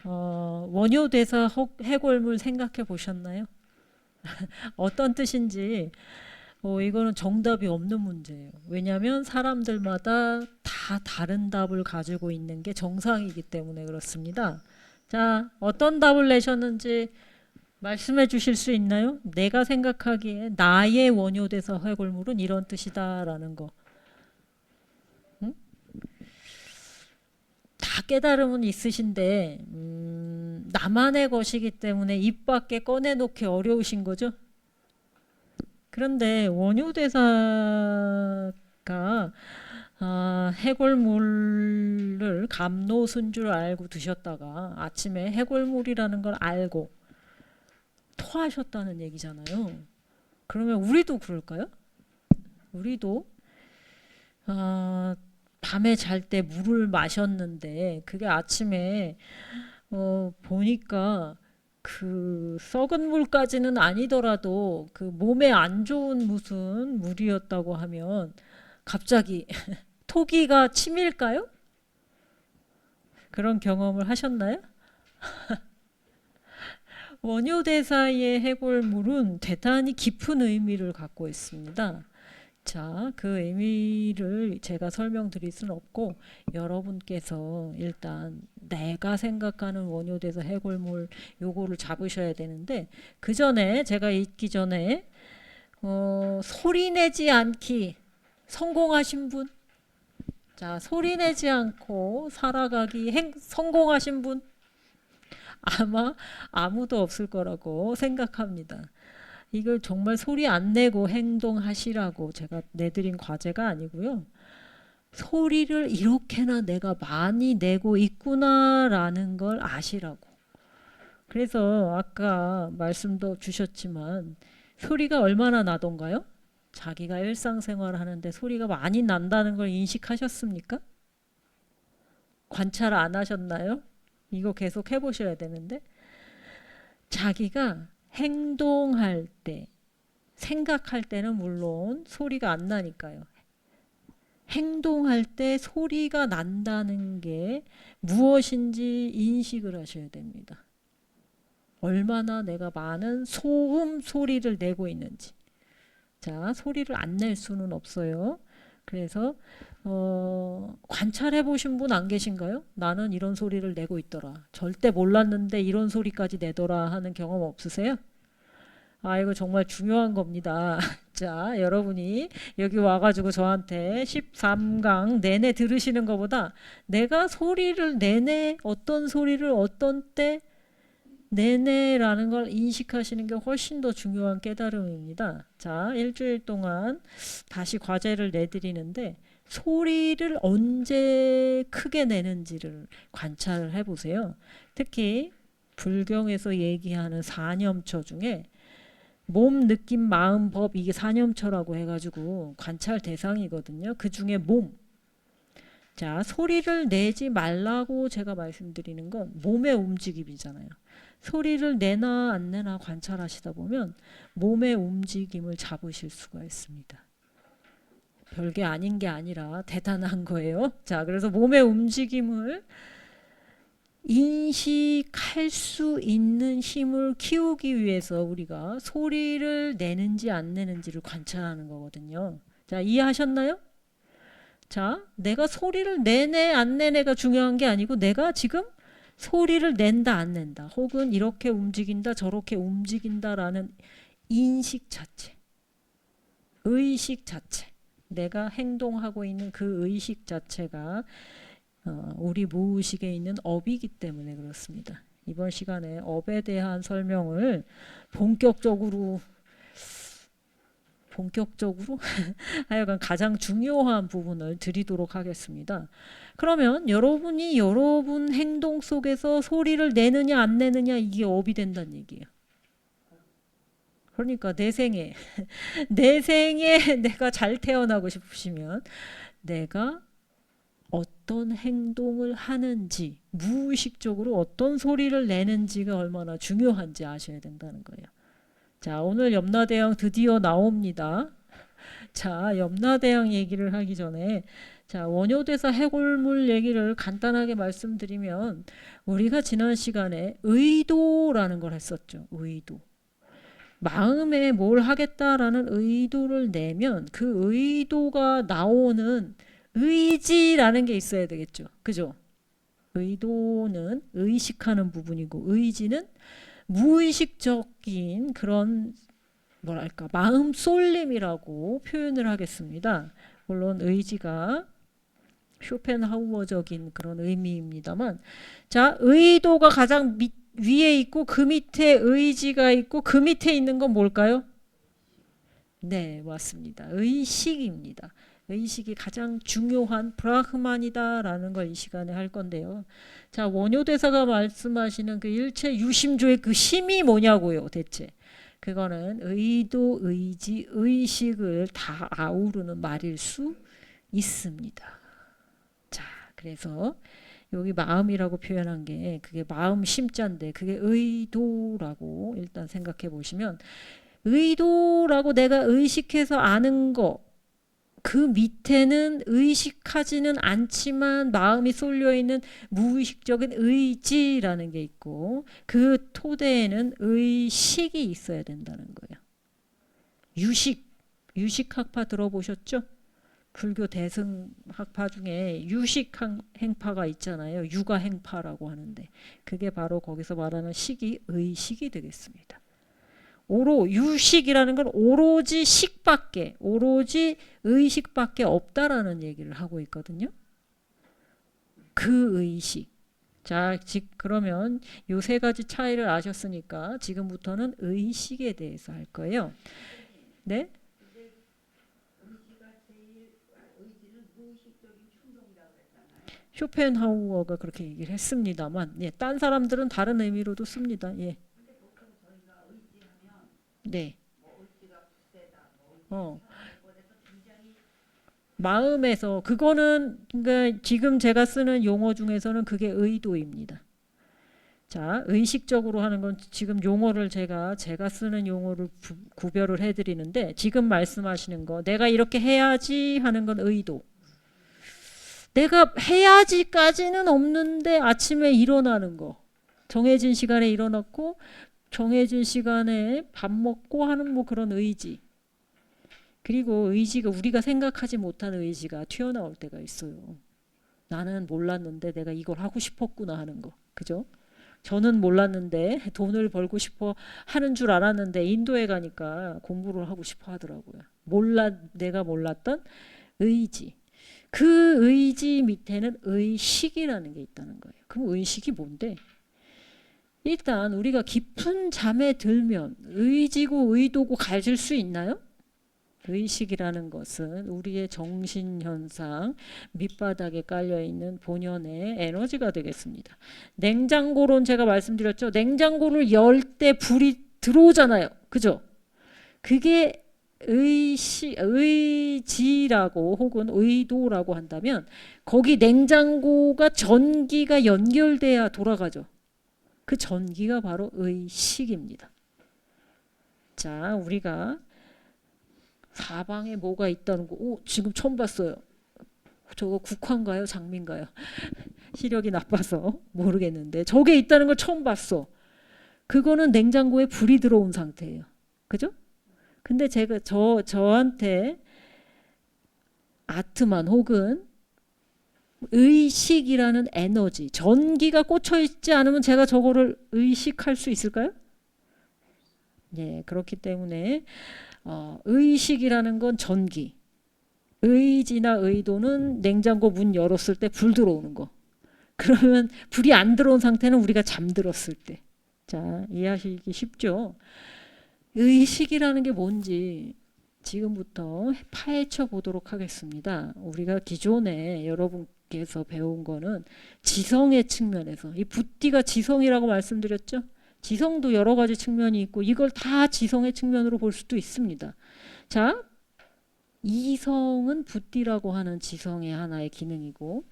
원효대사 해골물 생각해 보셨나요? 어떤 뜻인지 이거는 정답이 없는 문제예요. 왜냐하면 사람들마다 다 다른 답을 가지고 있는 게 정상이기 때문에 그렇습니다. 자, 어떤 답을 내셨는지 말씀해 주실 수 있나요? 내가 생각하기에 나의 원효대사 해골물은 이런 뜻이다라는 거. 응? 다 깨달음은 있으신데 나만의 것이기 때문에 입 밖에 꺼내놓기 어려우신 거죠? 그런데 원효대사가 해골물을 감노순 줄 알고 드셨다가 아침에 해골물이라는 걸 알고 토하셨다는 얘기잖아요. 그러면 우리도 그럴까요? 우리도 밤에 잘 때 물을 마셨는데 그게 아침에 보니까 그 썩은 물까지는 아니더라도 그 몸에 안 좋은 무슨 물이었다고 하면 갑자기 토기가 치밀까요? 그런 경험을 하셨나요? 원효대사의 해골물은 대단히 깊은 의미를 갖고 있습니다. 자, 그 의미를 제가 설명드릴 수는 없고 여러분께서 일단 내가 생각하는 원효대사 해골물 요거를 잡으셔야 되는데 그 전에 제가 읽기 전에 소리 내지 않기 성공하신 분? 자, 소리 내지 않고 살아가기 성공하신 분? 아마 아무도 없을 거라고 생각합니다. 이걸 정말 소리 안 내고 행동하시라고 제가 내드린 과제가 아니고요. 소리를 이렇게나 내가 많이 내고 있구나라는 걸 아시라고. 그래서 아까 말씀도 주셨지만 소리가 얼마나 나던가요? 자기가 일상생활 하는데 소리가 많이 난다는 걸 인식하셨습니까? 관찰 안 하셨나요? 이거 계속 해보셔야 되는데 자기가 행동할 때 생각할 때는 물론 소리가 안 나니까요. 행동할 때 소리가 난다는 게 무엇인지 인식을 하셔야 됩니다. 얼마나 내가 많은 소음 소리를 내고 있는지. 자, 소리를 안 낼 수는 없어요. 그래서 관찰해 보신 분 안 계신가요? 나는 이런 소리를 내고 있더라. 절대 몰랐는데 이런 소리까지 내더라 하는 경험 없으세요? 이거 정말 중요한 겁니다. 자, 여러분이 여기 와가지고 저한테 13강 내내 들으시는 것보다 내가 소리를 내내 어떤 소리를 어떤 때 내내라는 걸 인식하시는 게 훨씬 더 중요한 깨달음입니다. 자, 일주일 동안 다시 과제를 내드리는데 소리를 언제 크게 내는지를 관찰을 해보세요. 특히 불경에서 얘기하는 사념처 중에 몸, 느낌, 마음, 법 이게 사념처라고 해가지고 관찰 대상이거든요. 그 중에 몸. 자, 소리를 내지 말라고 제가 말씀드리는 건 몸의 움직임이잖아요. 소리를 내나 안 내나 관찰하시다 보면 몸의 움직임을 잡으실 수가 있습니다. 별게 아닌 게 아니라 대단한 거예요. 자, 그래서 몸의 움직임을 인식할 수 있는 힘을 키우기 위해서 우리가 소리를 내는지 안 내는지를 관찰하는 거거든요. 자, 이해하셨나요? 자, 내가 소리를 내내 안 내내가 중요한 게 아니고 내가 지금 소리를 낸다 안 낸다 혹은 이렇게 움직인다 저렇게 움직인다라는 인식 자체, 의식 자체, 내가 행동하고 있는 그 의식 자체가 우리 무의식에 있는 업이기 때문에 그렇습니다. 이번 시간에 업에 대한 설명을 본격적으로 하여간 가장 중요한 부분을 드리도록 하겠습니다. 그러면 여러분이 여러분 행동 속에서 소리를 내느냐 안 내느냐 이게 업이 된다는 얘기예요. 그러니까 내 생에 내 생에 내가 잘 태어나고 싶으시면 내가 어떤 행동을 하는지 무의식적으로 어떤 소리를 내는지가 얼마나 중요한지 아셔야 된다는 거예요. 자, 오늘 염라대왕 드디어 나옵니다. 자, 염라대왕 얘기를 하기 전에 자, 원효대사 해골물 얘기를 간단하게 말씀드리면 우리가 지난 시간에 의도라는 걸 했었죠. 의도. 마음에 뭘 하겠다라는 의도를 내면 그 의도가 나오는 의지라는 게 있어야 되겠죠. 그죠? 의도는 의식하는 부분이고 의지는 무의식적인 그런 뭐랄까 마음 쏠림이라고 표현을 하겠습니다. 물론 의지가 쇼펜하우어적인 그런 의미입니다만 자 의도가 가장 위에 있고 그 밑에 의지가 있고 그 밑에 있는 건 뭘까요? 네, 맞습니다. 의식입니다. 의식이 가장 중요한 브라흐만이다라는 걸 이 시간에 할 건데요. 자, 원효대사가 말씀하시는 그 일체 유심조의 그 심이 뭐냐고요, 대체. 그거는 의도, 의지, 의식을 다 아우르는 말일 수 있습니다. 자, 그래서 여기 마음이라고 표현한 게 그게 마음 심자인데 그게 의도라고 일단 생각해 보시면 의도라고 내가 의식해서 아는 거 그 밑에는 의식하지는 않지만 마음이 쏠려 있는 무의식적인 의지라는 게 있고 그 토대에는 의식이 있어야 된다는 거예요. 유식학파 들어보셨죠? 불교 대승학파 중에 유식행파가 있잖아요. 유가행파라고 하는데 그게 바로 거기서 말하는 식이 의식이 되겠습니다. 유식이라는 건 오로지 식밖에 오로지 의식밖에 없다라는 얘기를 하고 있거든요. 그 의식. 자, 그러면 요 세 가지 차이를 아셨으니까 지금부터는 의식에 대해서 할 거예요. 네? 쇼펜하우어가 그렇게 얘기를 했습니다만, 예, 딴 사람들은 다른 의미로도 씁니다. 예. 네. 마음에서 그거는 그러니까 지금 제가 쓰는 용어 중에서는 그게 의도입니다. 자, 의식적으로 하는 건 지금 용어를 제가 쓰는 용어를 구별을 해드리는데 지금 말씀하시는 거 내가 이렇게 해야지 하는 건 의도. 내가 해야지까지는 없는데 아침에 일어나는 거. 정해진 시간에 일어났고 정해진 시간에 밥 먹고 하는 뭐 그런 의지. 그리고 의지가 우리가 생각하지 못한 의지가 튀어나올 때가 있어요. 나는 몰랐는데 내가 이걸 하고 싶었구나 하는 거. 그죠? 저는 몰랐는데 돈을 벌고 싶어 하는 줄 알았는데 인도에 가니까 공부를 하고 싶어 하더라고요. 내가 몰랐던 의지. 그 의지 밑에는 의식이라는 게 있다는 거예요. 그럼 의식이 뭔데? 일단 우리가 깊은 잠에 들면 의지고 의도고 가질 수 있나요? 의식이라는 것은 우리의 정신현상 밑바닥에 깔려있는 본연의 에너지가 되겠습니다. 냉장고론 제가 말씀드렸죠. 냉장고를 열 때 불이 들어오잖아요. 그죠? 그게 의지라고 혹은 의도라고 한다면 거기 냉장고가 전기가 연결돼야 돌아가죠. 그 전기가 바로 의식입니다. 자, 우리가 사방에 뭐가 있다는 거, 지금 처음 봤어요. 저거 국화인가요? 장미인가요? 시력이 나빠서 모르겠는데 저게 있다는 걸 처음 봤어. 그거는 냉장고에 불이 들어온 상태예요. 그죠? 근데 제가 저한테 아트만 혹은 의식이라는 에너지, 전기가 꽂혀 있지 않으면 제가 저거를 의식할 수 있을까요? 예, 그렇기 때문에 의식이라는 건 전기, 의지나 의도는 냉장고 문 열었을 때 불 들어오는 거. 그러면 불이 안 들어온 상태는 우리가 잠들었을 때. 자, 이해하시기 쉽죠? 의식이라는 게 뭔지 지금부터 파헤쳐 보도록 하겠습니다. 우리가 기존에 여러분께서 배운 거는 지성의 측면에서 이 붓디가 지성이라고 말씀드렸죠? 지성도 여러 가지 측면이 있고 이걸 다 지성의 측면으로 볼 수도 있습니다. 자, 이성은 붓디라고 하는 지성의 하나의 기능이고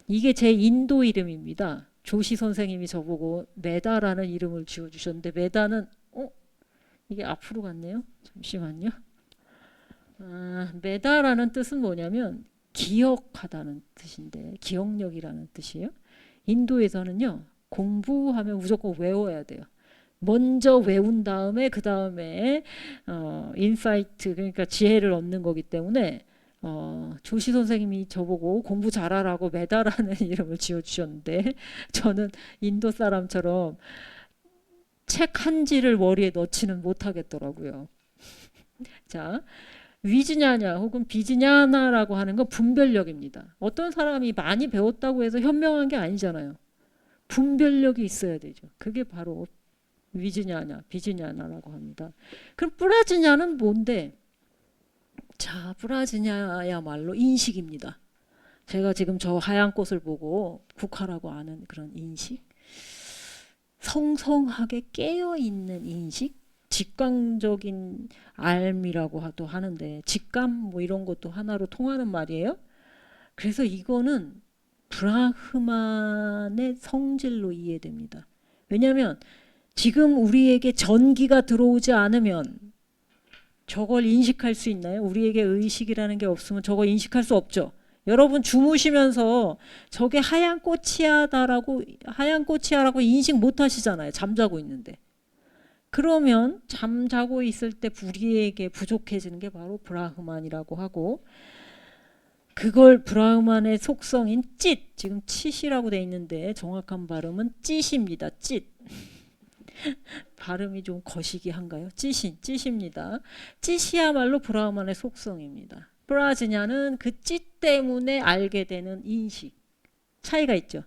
이게 제 인도 이름입니다. 조시 선생님이 저보고 메다라는 이름을 지어주셨는데 메다는 이게 앞으로 갔네요. 잠시만요. 메다라는 뜻은 뭐냐면 기억하다는 뜻인데 기억력이라는 뜻이에요. 인도에서는요. 공부하면 무조건 외워야 돼요. 먼저 외운 다음에 그 다음에 인사이트 그러니까 지혜를 얻는 거기 때문에 조시 선생님이 저보고 공부 잘하라고 메다라는 이름을 지어주셨는데 저는 인도 사람처럼 책 한 지를 머리에 넣지는 못하겠더라고요. 자, 위즈냐냐 혹은 비즈냐나라고 하는 건 분별력입니다. 어떤 사람이 많이 배웠다고 해서 현명한 게 아니잖아요. 분별력이 있어야 되죠. 그게 바로 위즈냐냐, 비즈냐나라고 합니다. 그럼 뿌라즈냐는 뭔데? 자, 뿌라즈냐야말로 인식입니다. 제가 지금 저 하얀 꽃을 보고 국화라고 아는 그런 인식, 성성하게 깨어있는 인식, 직관적인 알미라고도 하는데 직감 뭐 이런 것도 하나로 통하는 말이에요. 그래서 이거는 브라흐만의 성질로 이해됩니다. 왜냐하면 지금 우리에게 전기가 들어오지 않으면 저걸 인식할 수 있나요? 우리에게 의식이라는 게 없으면 저걸 인식할 수 없죠. 여러분 주무시면서 저게 하얀 꽃이야라고 인식 못 하시잖아요. 잠자고 있는데. 그러면 잠자고 있을 때 우리에게 부족해지는 게 바로 브라흐만이라고 하고 그걸 브라흐만의 속성인 찢, 지금 칫이라고 돼 있는데 정확한 발음은 찢입니다. 찢. 발음이 좀 거시기한가요? 찢입니다. 찢이야말로 브라흐만의 속성입니다. 프라즈냐는 그 찢 때문에 알게 되는 인식. 차이가 있죠.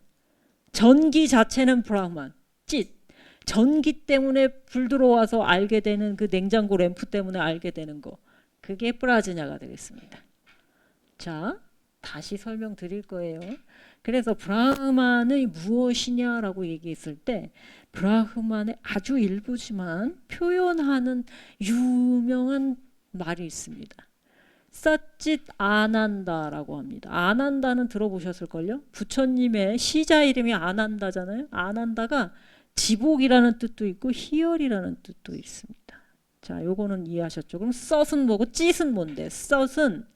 전기 자체는 브라흐만, 찢. 전기 때문에 불 들어와서 알게 되는 그 냉장고 램프 때문에 알게 되는 거. 그게 프라즈냐가 되겠습니다. 자, 다시 설명드릴 거예요. 그래서 브라흐만의 무엇이냐라고 얘기했을 때 브라흐만의 아주 일부지만 표현하는 유명한 말이 있습니다. 사짓 아난다라고 합니다. 아난다는 들어보셨을걸요? 부처님의 시자 이름이 아난다잖아요. 아난다가 지복이라는 뜻도 있고 희열이라는 뜻도 있습니다. 자, 요거는 이해하셨죠? 그럼 썹은 뭐고 찢은 뭔데? 썹은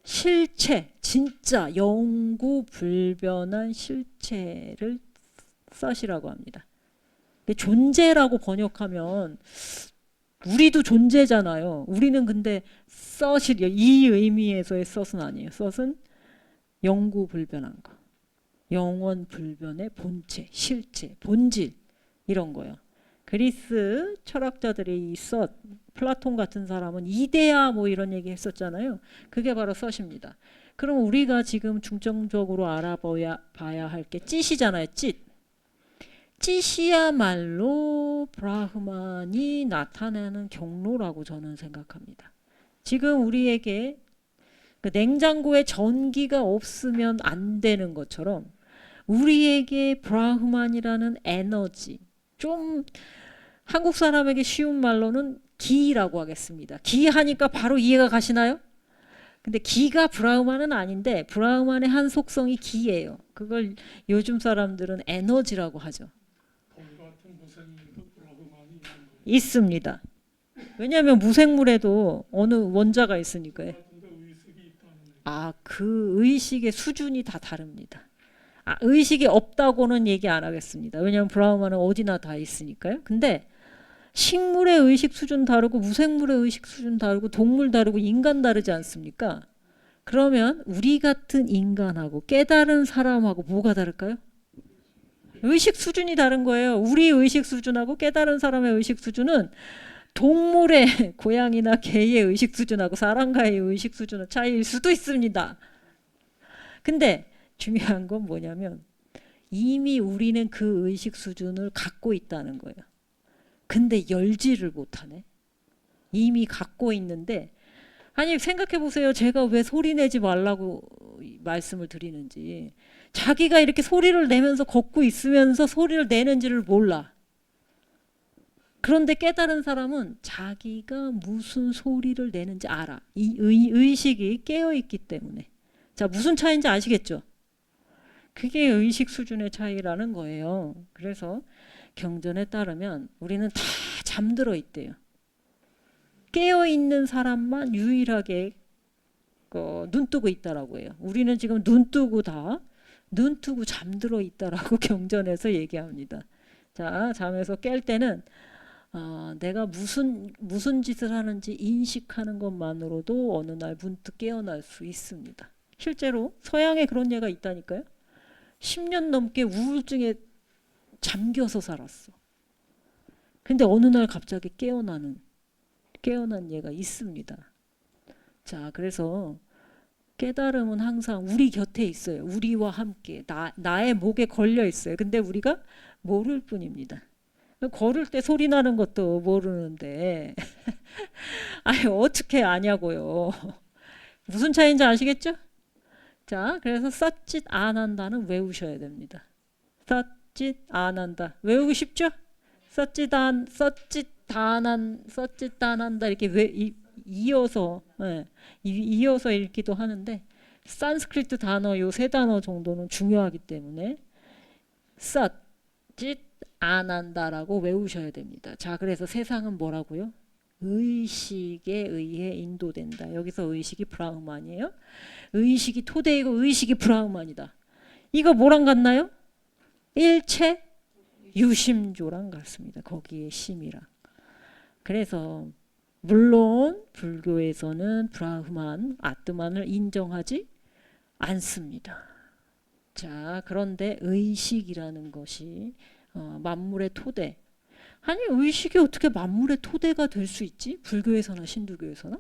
실체, 진짜 영구불변한 실체를 썹이라고 합니다. 존재라고 번역하면 우리도 존재잖아요. 우리는 근데 썹이 이 의미에서의 썹은 아니에요. 썹은 영구불변한 거. 영원불변의 본체, 실체, 본질 이런 거예요. 그리스 철학자들이 이 썹, 플라톤 같은 사람은 이데아 뭐 이런 얘기 했었잖아요. 그게 바로 썹입니다. 그럼 우리가 지금 중점적으로 알아봐야 할 게 찢이잖아요. 찢. 찢이야말로 브라흐만이 나타나는 경로라고 저는 생각합니다. 지금 우리에게 그 냉장고에 전기가 없으면 안 되는 것처럼 우리에게 브라흐만이라는 에너지, 좀 한국 사람에게 쉬운 말로는 기라고 하겠습니다. 기 하니까 바로 이해가 가시나요? 근데 기가 브라흐만은 아닌데 브라흐만의 한 속성이 기예요. 그걸 요즘 사람들은 에너지라고 하죠. 있습니다. 왜냐하면 무생물에도 어느 원자가 있으니까요. 그 의식의 수준이 다 다릅니다. 의식이 없다고는 얘기 안 하겠습니다. 왜냐하면 브라흐만은 어디나 다 있으니까요. 근데 식물의 의식 수준 다르고 무생물의 의식 수준 다르고 동물 다르고 인간 다르지 않습니까? 그러면 우리 같은 인간하고 깨달은 사람하고 뭐가 다를까요? 의식 수준이 다른 거예요. 우리 의식 수준하고 깨달은 사람의 의식 수준은 동물의 고양이나 개의 의식 수준하고 사람과의 의식 수준은 차이일 수도 있습니다. 근데 중요한 건 뭐냐면 이미 우리는 그 의식 수준을 갖고 있다는 거예요. 근데 열지를 못하네. 이미 갖고 있는데 아니 생각해 보세요. 제가 왜 소리 내지 말라고 말씀을 드리는지. 자기가 이렇게 소리를 내면서 걷고 있으면서 소리를 내는지를 몰라. 그런데 깨달은 사람은 자기가 무슨 소리를 내는지 알아. 이 의식이 깨어있기 때문에. 자, 무슨 차이인지 아시겠죠? 그게 의식 수준의 차이라는 거예요. 그래서 경전에 따르면 우리는 다 잠들어 있대요. 깨어있는 사람만 유일하게 눈 뜨고 있다라고 해요. 우리는 지금 눈 뜨고 잠들어 있다라고 경전에서 얘기합니다. 자, 잠에서 깰 때는 내가 무슨 짓을 하는지 인식하는 것만으로도 어느 날 문득 깨어날 수 있습니다. 실제로 서양에 그런 예가 있다니까요. 10년 넘게 우울증에 잠겨서 살았어. 근데 어느 날 갑자기 깨어난 예가 있습니다. 자, 그래서 깨달음은 항상 우리 곁에 있어요. 우리와 함께 나의 목에 걸려 있어요. 근데 우리가 모를 뿐입니다. 걸을 때 소리 나는 것도 모르는데 아니 어떻게 아냐고요. 무슨 차이인지 아시겠죠? 자, 그래서 삿짓 안 한다는 외우셔야 됩니다. 삿짓 안 한다. 외우기 쉽죠? 삿짓 다 안 한다 이렇게 이어서 이어서 읽기도 하는데 산스크리트 단어 요 세 단어 정도는 중요하기 때문에 삿짓 안 한다라고 외우셔야 됩니다. 자, 그래서 세상은 뭐라고요? 의식에 의해 인도된다. 여기서 의식이 브라흐만이에요. 의식이 토대이고 의식이 브라흐만이다. 이거 뭐랑 같나요? 일체 유심조랑 같습니다. 거기에 심이랑. 그래서 물론 불교에서는 브라흐만, 아트만을 인정하지 않습니다. 자, 그런데 의식이라는 것이 만물의 토대. 아니 의식이 어떻게 만물의 토대가 될 수 있지? 불교에서나 신두교에서나?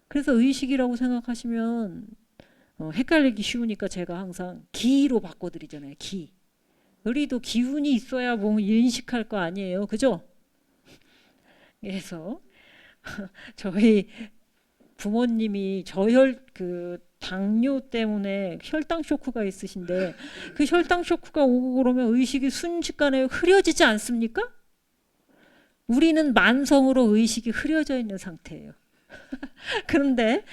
그래서 의식이라고 생각하시면 헷갈리기 쉬우니까 제가 항상 기로 바꿔드리잖아요. 기. 우리도 기운이 있어야 뭐 인식할 거 아니에요. 그죠? 그래서 저희 부모님이 당뇨 때문에 혈당 쇼크가 있으신데 그 혈당 쇼크가 오고 그러면 의식이 순식간에 흐려지지 않습니까? 우리는 만성으로 의식이 흐려져 있는 상태예요. 그런데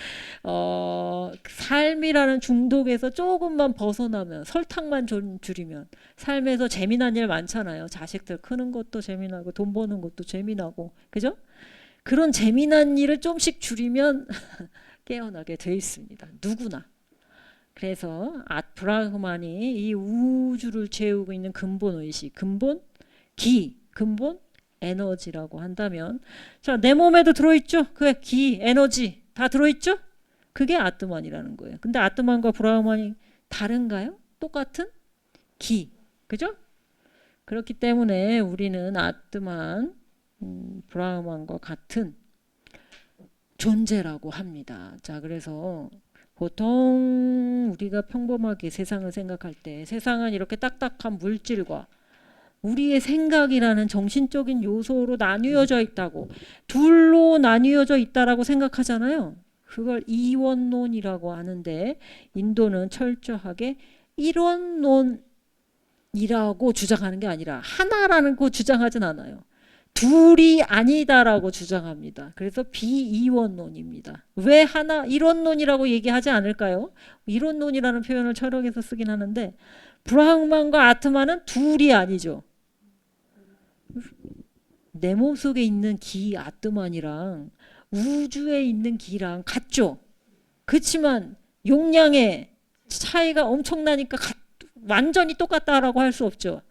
삶이라는 중독에서 조금만 벗어나면 설탕만 줄이면 삶에서 재미난 일 많잖아요. 자식들 크는 것도 재미나고 돈 버는 것도 재미나고 그죠? 그런 재미난 일을 좀씩 줄이면 깨어나게 돼 있습니다. 누구나. 그래서 브라흐만이 이 우주를 채우고 있는 근본 의식, 근본 기, 근본 에너지라고 한다면 자, 내 몸에도 들어있죠? 그 기, 에너지 다 들어있죠? 그게 아트만이라는 거예요. 근데 아트만과 브라흐만이 다른가요? 똑같은 기, 그죠? 그렇기 때문에 우리는 아트만, 브라흐만과 같은 존재라고 합니다. 자, 그래서 보통 우리가 평범하게 세상을 생각할 때 세상은 이렇게 딱딱한 물질과 우리의 생각이라는 정신적인 요소로 나뉘어져 있다고 둘로 나뉘어져 있다라고 생각하잖아요. 그걸 이원론이라고 하는데 인도는 철저하게 일원론이라고 주장하는 게 아니라 하나라는 거 주장하진 않아요. 둘이 아니다라고 주장합니다. 그래서 비이원론입니다. 왜 일원론이라고 얘기하지 않을까요? 일원론이라는 표현을 철학에서 쓰긴 하는데 브라흐만과 아트만은 둘이 아니죠. 내 몸속에 있는 기 아트만이랑 우주에 있는 기랑 같죠. 그렇지만 용량의 차이가 엄청나니까 완전히 똑같다라고 할 수 없죠.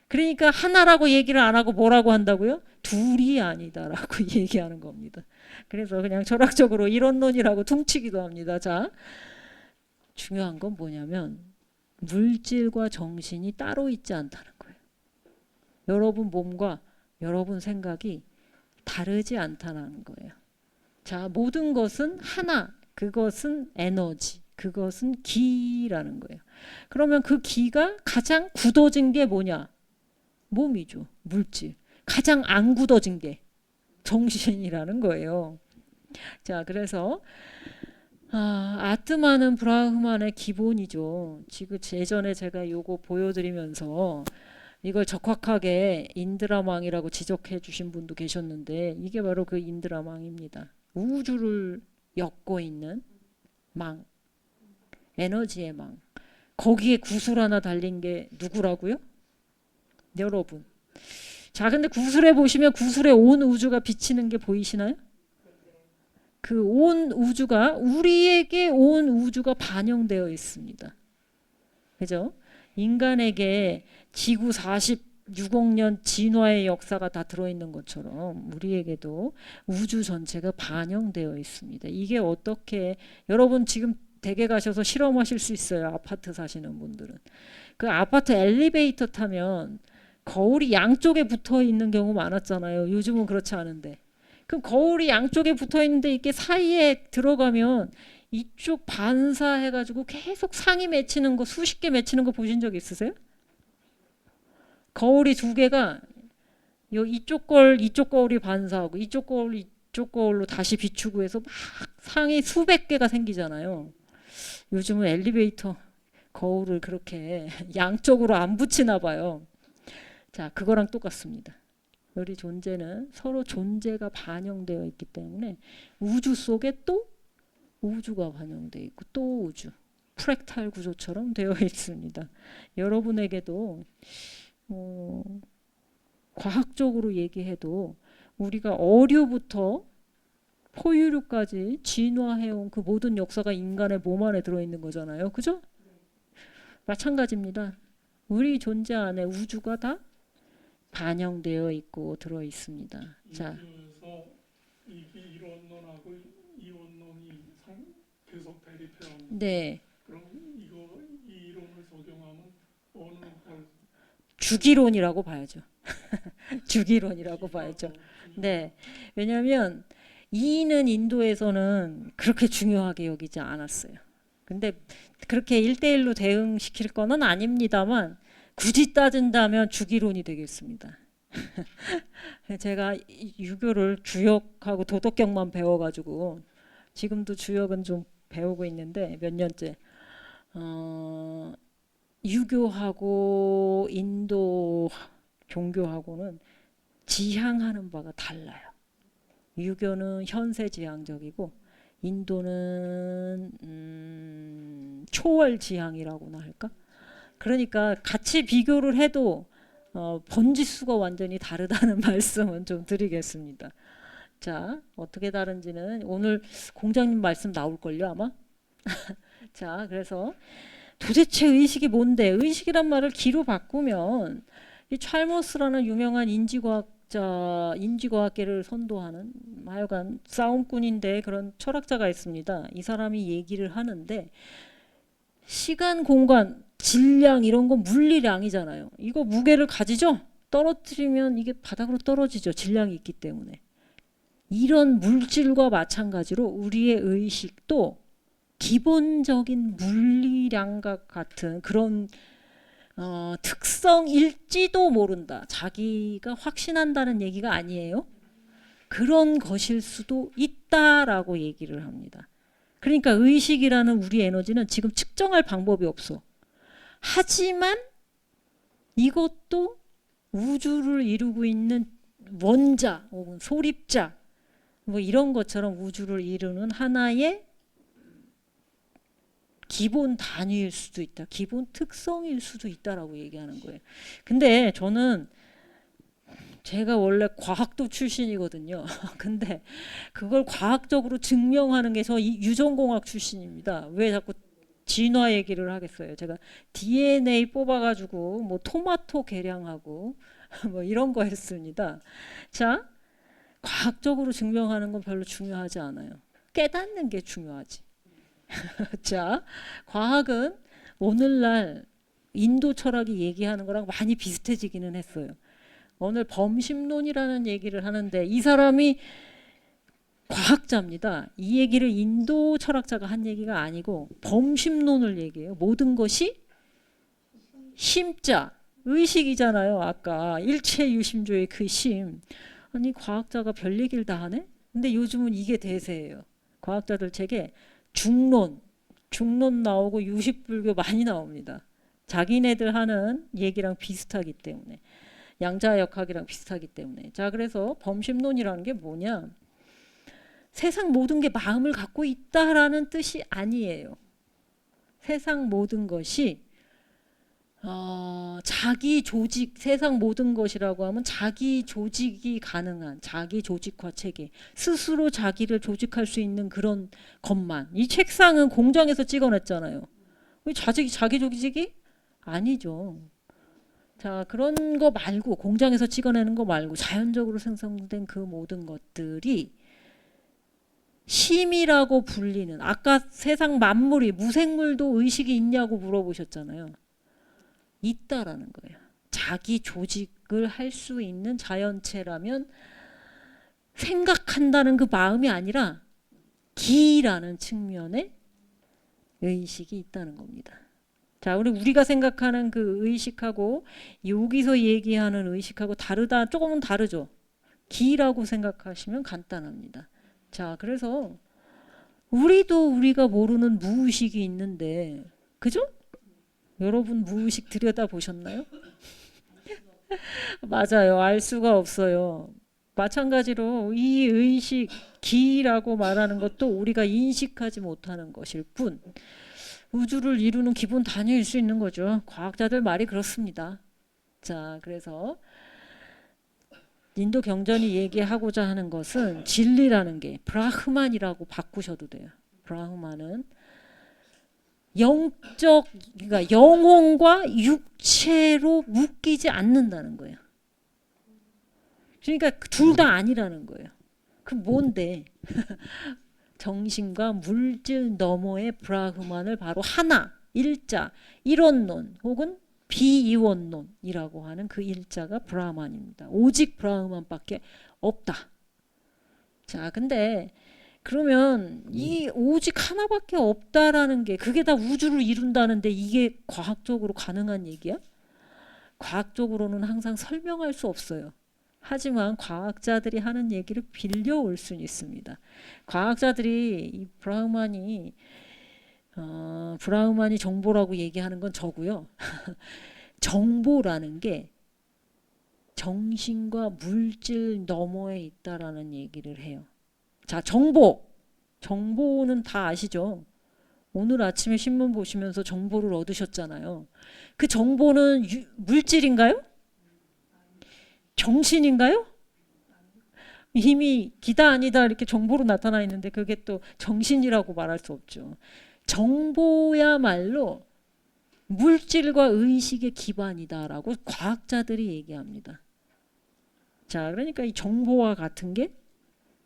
그러니까 하나라고 얘기를 안 하고 뭐라고 한다고요? 둘이 아니다라고 얘기하는 겁니다. 그래서 그냥 철학적으로 이론론이라고 퉁치기도 합니다. 자, 중요한 건 뭐냐면 물질과 정신이 따로 있지 않다는 거예요. 여러분 몸과 여러분 생각이 다르지 않다는 거예요. 자, 모든 것은 하나, 그것은 에너지, 그것은 기라는 거예요. 그러면 그 기가 가장 굳어진 게 뭐냐? 몸이죠. 물질. 가장 안 굳어진 게 정신이라는 거예요. 자, 그래서 아트만은 브라흐만의 기본이죠. 지금 예전에 제가 요거 보여드리면서 이걸 적확하게 인드라망이라고 지적해 주신 분도 계셨는데 이게 바로 그 인드라망입니다. 우주를 엮고 있는 망, 에너지의 망. 거기에 구슬 하나 달린 게 누구라고요? 여러분. 자, 근데 구슬에 보시면 구슬에 온 우주가 비치는 게 보이시나요? 그 온 우주가 우리에게 온 우주가 반영되어 있습니다. 그죠? 인간에게 지구 46억 년 진화의 역사가 다 들어있는 것처럼 우리에게도 우주 전체가 반영되어 있습니다. 이게 어떻게 여러분 지금 댁에 가셔서 실험하실 수 있어요. 아파트 사시는 분들은. 그 아파트 엘리베이터 타면 거울이 양쪽에 붙어 있는 경우 많았잖아요. 요즘은 그렇지 않은데. 그럼 거울이 양쪽에 붙어 있는데 이렇게 사이에 들어가면 이쪽 반사해가지고 계속 상이 맺히는 거 수십 개 맺히는 거 보신 적 있으세요? 거울이 두 개가 이쪽 걸 이쪽 거울이 반사하고 이쪽 거울 이쪽 거울로 다시 비추고 해서 막 상이 수백 개가 생기잖아요. 요즘은 엘리베이터 거울을 그렇게 양쪽으로 안 붙이나 봐요. 자, 그거랑 똑같습니다. 우리 존재는 서로 존재가 반영되어 있기 때문에 우주 속에 또 우주가 반영되어 있고 또 우주. 프랙탈 구조처럼 되어 있습니다. 여러분에게도 과학적으로 얘기해도 우리가 어류부터 포유류까지 진화해온 그 모든 역사가 인간의 몸 안에 들어있는 거잖아요. 그죠? 마찬가지입니다. 우리 존재 안에 우주가 다 반영되어 있고 들어 있습니다. 자, 그래서 이게 이론론하고 이원론이 계속 대립해요. 네, 그럼 이 이론을 적용하면 어느 걸 주기론이라고 봐야죠. 주기론이라고 봐야죠. 네, 왜냐하면 이는 인도에서는 그렇게 중요하게 여기지 않았어요. 근데 그렇게 1대1로 대응시킬 거는 아닙니다만 굳이 따진다면 주기론이 되겠습니다. 제가 유교를 주역하고 도덕경만 배워가지고 지금도 주역은 좀 배우고 있는데 몇 년째 유교하고 인도 종교하고는 지향하는 바가 달라요. 유교는 현세지향적이고 인도는 초월지향이라고나 할까? 그러니까 같이 비교를 해도 번지수가 완전히 다르다는 말씀은 좀 드리겠습니다. 자, 어떻게 다른지는 오늘 공장님 말씀 나올걸요 아마? 자, 그래서 도대체 의식이 뭔데? 의식이란 말을 기로 바꾸면 이 찰머스라는 유명한 인지과학계를 선도하는 하여간 싸움꾼인데 그런 철학자가 있습니다. 이 사람이 얘기를 하는데 시간, 공간, 질량 이런 거 물리량이잖아요. 이거 무게를 가지죠? 떨어뜨리면 이게 바닥으로 떨어지죠. 질량이 있기 때문에. 이런 물질과 마찬가지로 우리의 의식도 기본적인 물리량과 같은 그런 특성일지도 모른다. 자기가 확신한다는 얘기가 아니에요. 그런 것일 수도 있다라고 얘기를 합니다. 그러니까 의식이라는 우리 에너지는 지금 측정할 방법이 없어. 하지만 이것도 우주를 이루고 있는 원자 혹은 소립자 뭐 이런 것처럼 우주를 이루는 하나의 기본 단위일 수도 있다. 기본 특성일 수도 있다라고 얘기하는 거예요. 근데 저는 제가 원래 과학도 출신이거든요. 근데 그걸 과학적으로 증명하는 게 저 유전공학 출신입니다. 왜 자꾸 진화 얘기를 하겠어요. 제가 DNA 뽑아가지고 뭐 토마토 개량하고 뭐 이런 거 했습니다. 자, 과학적으로 증명하는 건 별로 중요하지 않아요. 깨닫는 게 중요하지. 자, 과학은 오늘날 인도 철학이 얘기하는 거랑 많이 비슷해지기는 했어요. 오늘 범심론이라는 얘기를 하는데 이 사람이 과학자입니다. 이 얘기를 인도 철학자가 한 얘기가 아니고 범심론을 얘기해요. 모든 것이 심자, 의식이잖아요. 아까 일체유심조의 그 심. 아니 과학자가 별 얘기를 다 하네? 근데 요즘은 이게 대세예요. 과학자들 책에 중론 나오고 유식불교 많이 나옵니다. 자기네들 하는 얘기랑 비슷하기 때문에. 양자역학이랑 비슷하기 때문에. 자, 그래서 범심론이라는 게 뭐냐? 세상 모든 게 마음을 갖고 있다라는 뜻이 아니에요. 세상 모든 것이 자기 조직, 세상 모든 것이라고 하면 자기 조직이 가능한 자기 조직화 체계, 스스로 자기를 조직할 수 있는 그런 것만. 이 책상은 공장에서 찍어냈잖아요. 자기 조직이 아니죠. 자, 그런 거 말고, 공장에서 찍어내는 거 말고 자연적으로 생성된 그 모든 것들이 심이라고 불리는, 아까 세상 만물이, 무생물도 의식이 있냐고 물어보셨잖아요. 있다라는 거예요. 자기 조직을 할 수 있는 자연체라면 생각한다는 그 마음이 아니라 기라는 측면의 의식이 있다는 겁니다. 자, 우리가 생각하는 그 의식하고 여기서 얘기하는 의식하고 조금은 다르죠. 기라고 생각하시면 간단합니다. 자, 그래서 우리가 모르는 무의식이 있는데, 그죠? 여러분 무의식 들여다보셨나요? 맞아요. 알 수가 없어요. 마찬가지로 이 의식, 기라고 말하는 것도 우리가 인식하지 못하는 것일 뿐 우주를 이루는 기본 단위일 수 있는 거죠. 과학자들 말이 그렇습니다. 자, 그래서 인도 경전이 얘기하고자 하는 것은 진리라는 게 브라흐만이라고 바꾸셔도 돼요. 브라흐만은 그러니까 영혼과 육체로 묶이지 않는다는 거예요. 그러니까 둘 다 아니라는 거예요. 그럼 뭔데? 정신과 물질 너머의 브라흐만을 바로 하나, 일자, 일원론 혹은 비이원론이라고 하는 그 일자가 브라흐만입니다. 오직 브라흐만밖에 없다. 자, 근데 그러면 이 오직 하나밖에 없다라는 게 그게 다 우주를 이룬다는데 이게 과학적으로 가능한 얘기야? 과학적으로는 항상 설명할 수 없어요. 하지만 과학자들이 하는 얘기를 빌려올 수는 있습니다. 과학자들이 이 브라흐만이 정보라고 얘기하는 건 저고요. 정보라는 게 정신과 물질 너머에 있다라는 얘기를 해요. 자, 정보는 다 아시죠? 오늘 아침에 신문 보시면서 정보를 얻으셨잖아요. 그 정보는 물질인가요? 정신인가요? 이미 기다 아니다 이렇게 정보로 나타나 있는데 그게 또 정신이라고 말할 수 없죠. 정보야말로 물질과 의식의 기반이다라고 과학자들이 얘기합니다. 자, 그러니까 이 정보와 같은 게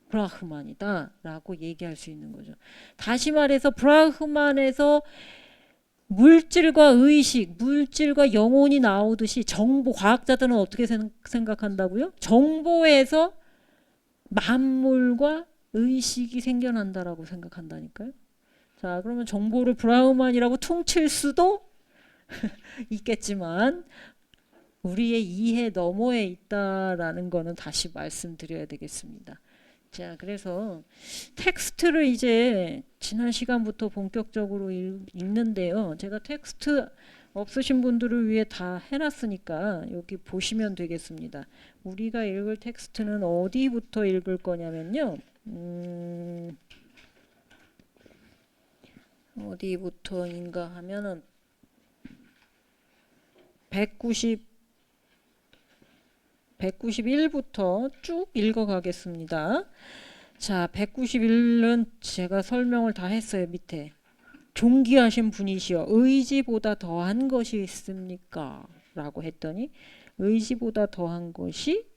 브라흐만이다라고 얘기할 수 있는 거죠. 다시 말해서 브라흐만에서 물질과 의식, 물질과 영혼이 나오듯이 과학자들은 어떻게 생각한다고요? 정보에서 만물과 의식이 생겨난다라고 생각한다니까요. 자, 그러면 정보를 브라흐만이라고 퉁칠 수도 있겠지만 우리의 이해 너머에 있다라는 거는 다시 말씀드려야 되겠습니다. 자, 그래서 텍스트를 이제 지난 시간부터 본격적으로 읽는데요. 제가 텍스트 없으신 분들을 위해 다 해놨으니까 여기 보시면 되겠습니다. 우리가 읽을 텍스트는 어디부터 읽을 거냐면요. 어디부터인가 하면은 191부터 쭉 읽어가겠습니다. 자, 191은 제가 설명을 다 했어요. 밑에. 존귀하신 분이시여 의지보다 더한 것이 있습니까? 라고 했더니 의지보다 더한 것이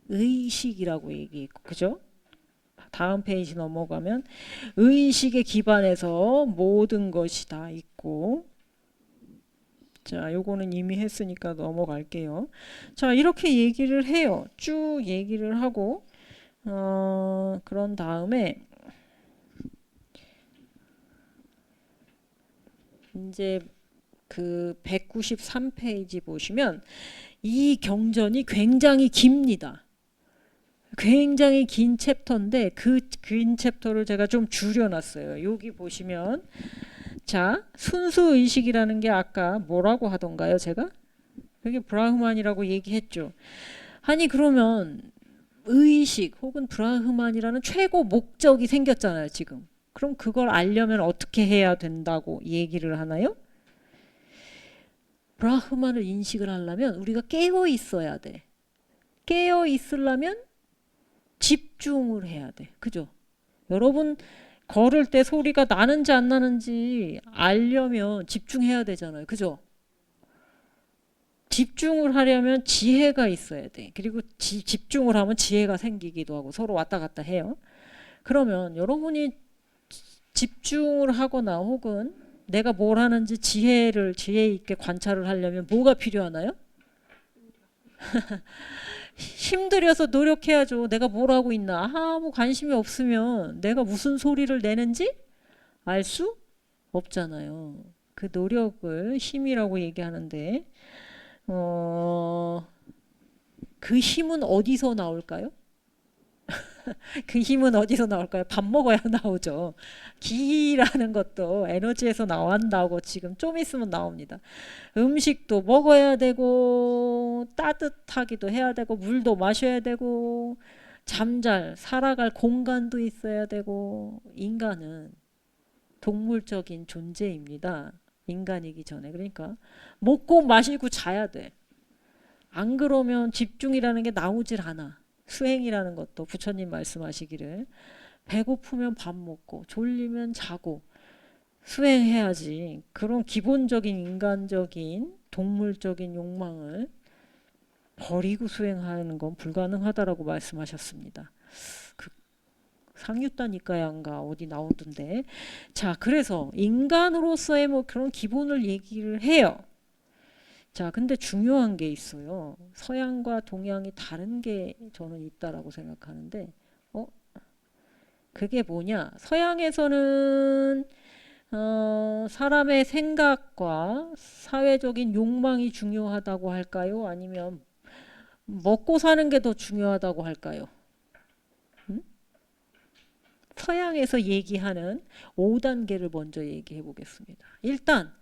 의식이라고 얘기했고, 그죠? 다음 페이지 넘어가면 의식에 기반해서 모든 것이 다 있고, 자, 요거는 이미 했으니까 넘어갈게요. 자, 이렇게 얘기를 해요. 쭉 얘기를 하고 그런 다음에 이제 그 193페이지 보시면 이 경전이 굉장히 깁니다. 굉장히 긴 챕터인데 그 긴 챕터를 제가 좀 줄여놨어요. 여기 보시면 자, 순수의식이라는 게 아까 뭐라고 하던가요? 제가? 그게 브라흐만이라고 얘기했죠. 아니 그러면 의식 혹은 브라흐만이라는 최고 목적이 생겼잖아요. 지금. 그럼 그걸 알려면 어떻게 해야 된다고 얘기를 하나요? 브라흐만을 인식을 하려면 우리가 깨어 있어야 돼. 깨어 있으려면 집중을 해야 돼. 그죠? 여러분 걸을 때 소리가 나는지 안 나는지 알려면 집중해야 되잖아요. 그죠? 집중을 하려면 지혜가 있어야 돼. 그리고 집중을 하면 지혜가 생기기도 하고 서로 왔다 갔다 해요. 그러면 여러분이 집중을 하거나 혹은 내가 뭘 하는지 지혜 있게 관찰을 하려면 뭐가 필요하나요? 힘들여서 노력해야죠. 내가 뭘 하고 있나 아무 관심이 없으면 내가 무슨 소리를 내는지 알 수 없잖아요. 그 노력을 힘이라고 얘기하는데 그 힘은 어디서 나올까요? 그 힘은 어디서 나올까요? 밥 먹어야 나오죠. 기라는 것도 에너지에서 나온다고 지금 좀 있으면 나옵니다. 음식도 먹어야 되고 따뜻하기도 해야 되고 물도 마셔야 되고 살아갈 공간도 있어야 되고 인간은 동물적인 존재입니다. 인간이기 전에. 그러니까 먹고 마시고 자야 돼. 안 그러면 집중이라는 게 나오질 않아. 수행이라는 것도 부처님 말씀하시기를 배고프면 밥 먹고 졸리면 자고 수행해야지. 그런 기본적인 인간적인 동물적인 욕망을 버리고 수행하는 건 불가능하다라고 말씀하셨습니다. 그 상유다니까양가 어디 나오던데. 자, 그래서 인간으로서의 뭐 그런 기본을 얘기를 해요. 자, 근데 중요한 게 있어요. 서양과 동양이 다른 게 저는 있다라고 생각하는데, 그게 뭐냐? 서양에서는 사람의 생각과 사회적인 욕망이 중요하다고 할까요? 아니면 먹고 사는 게 더 중요하다고 할까요? 음? 서양에서 얘기하는 5단계를 먼저 얘기해 보겠습니다. 일단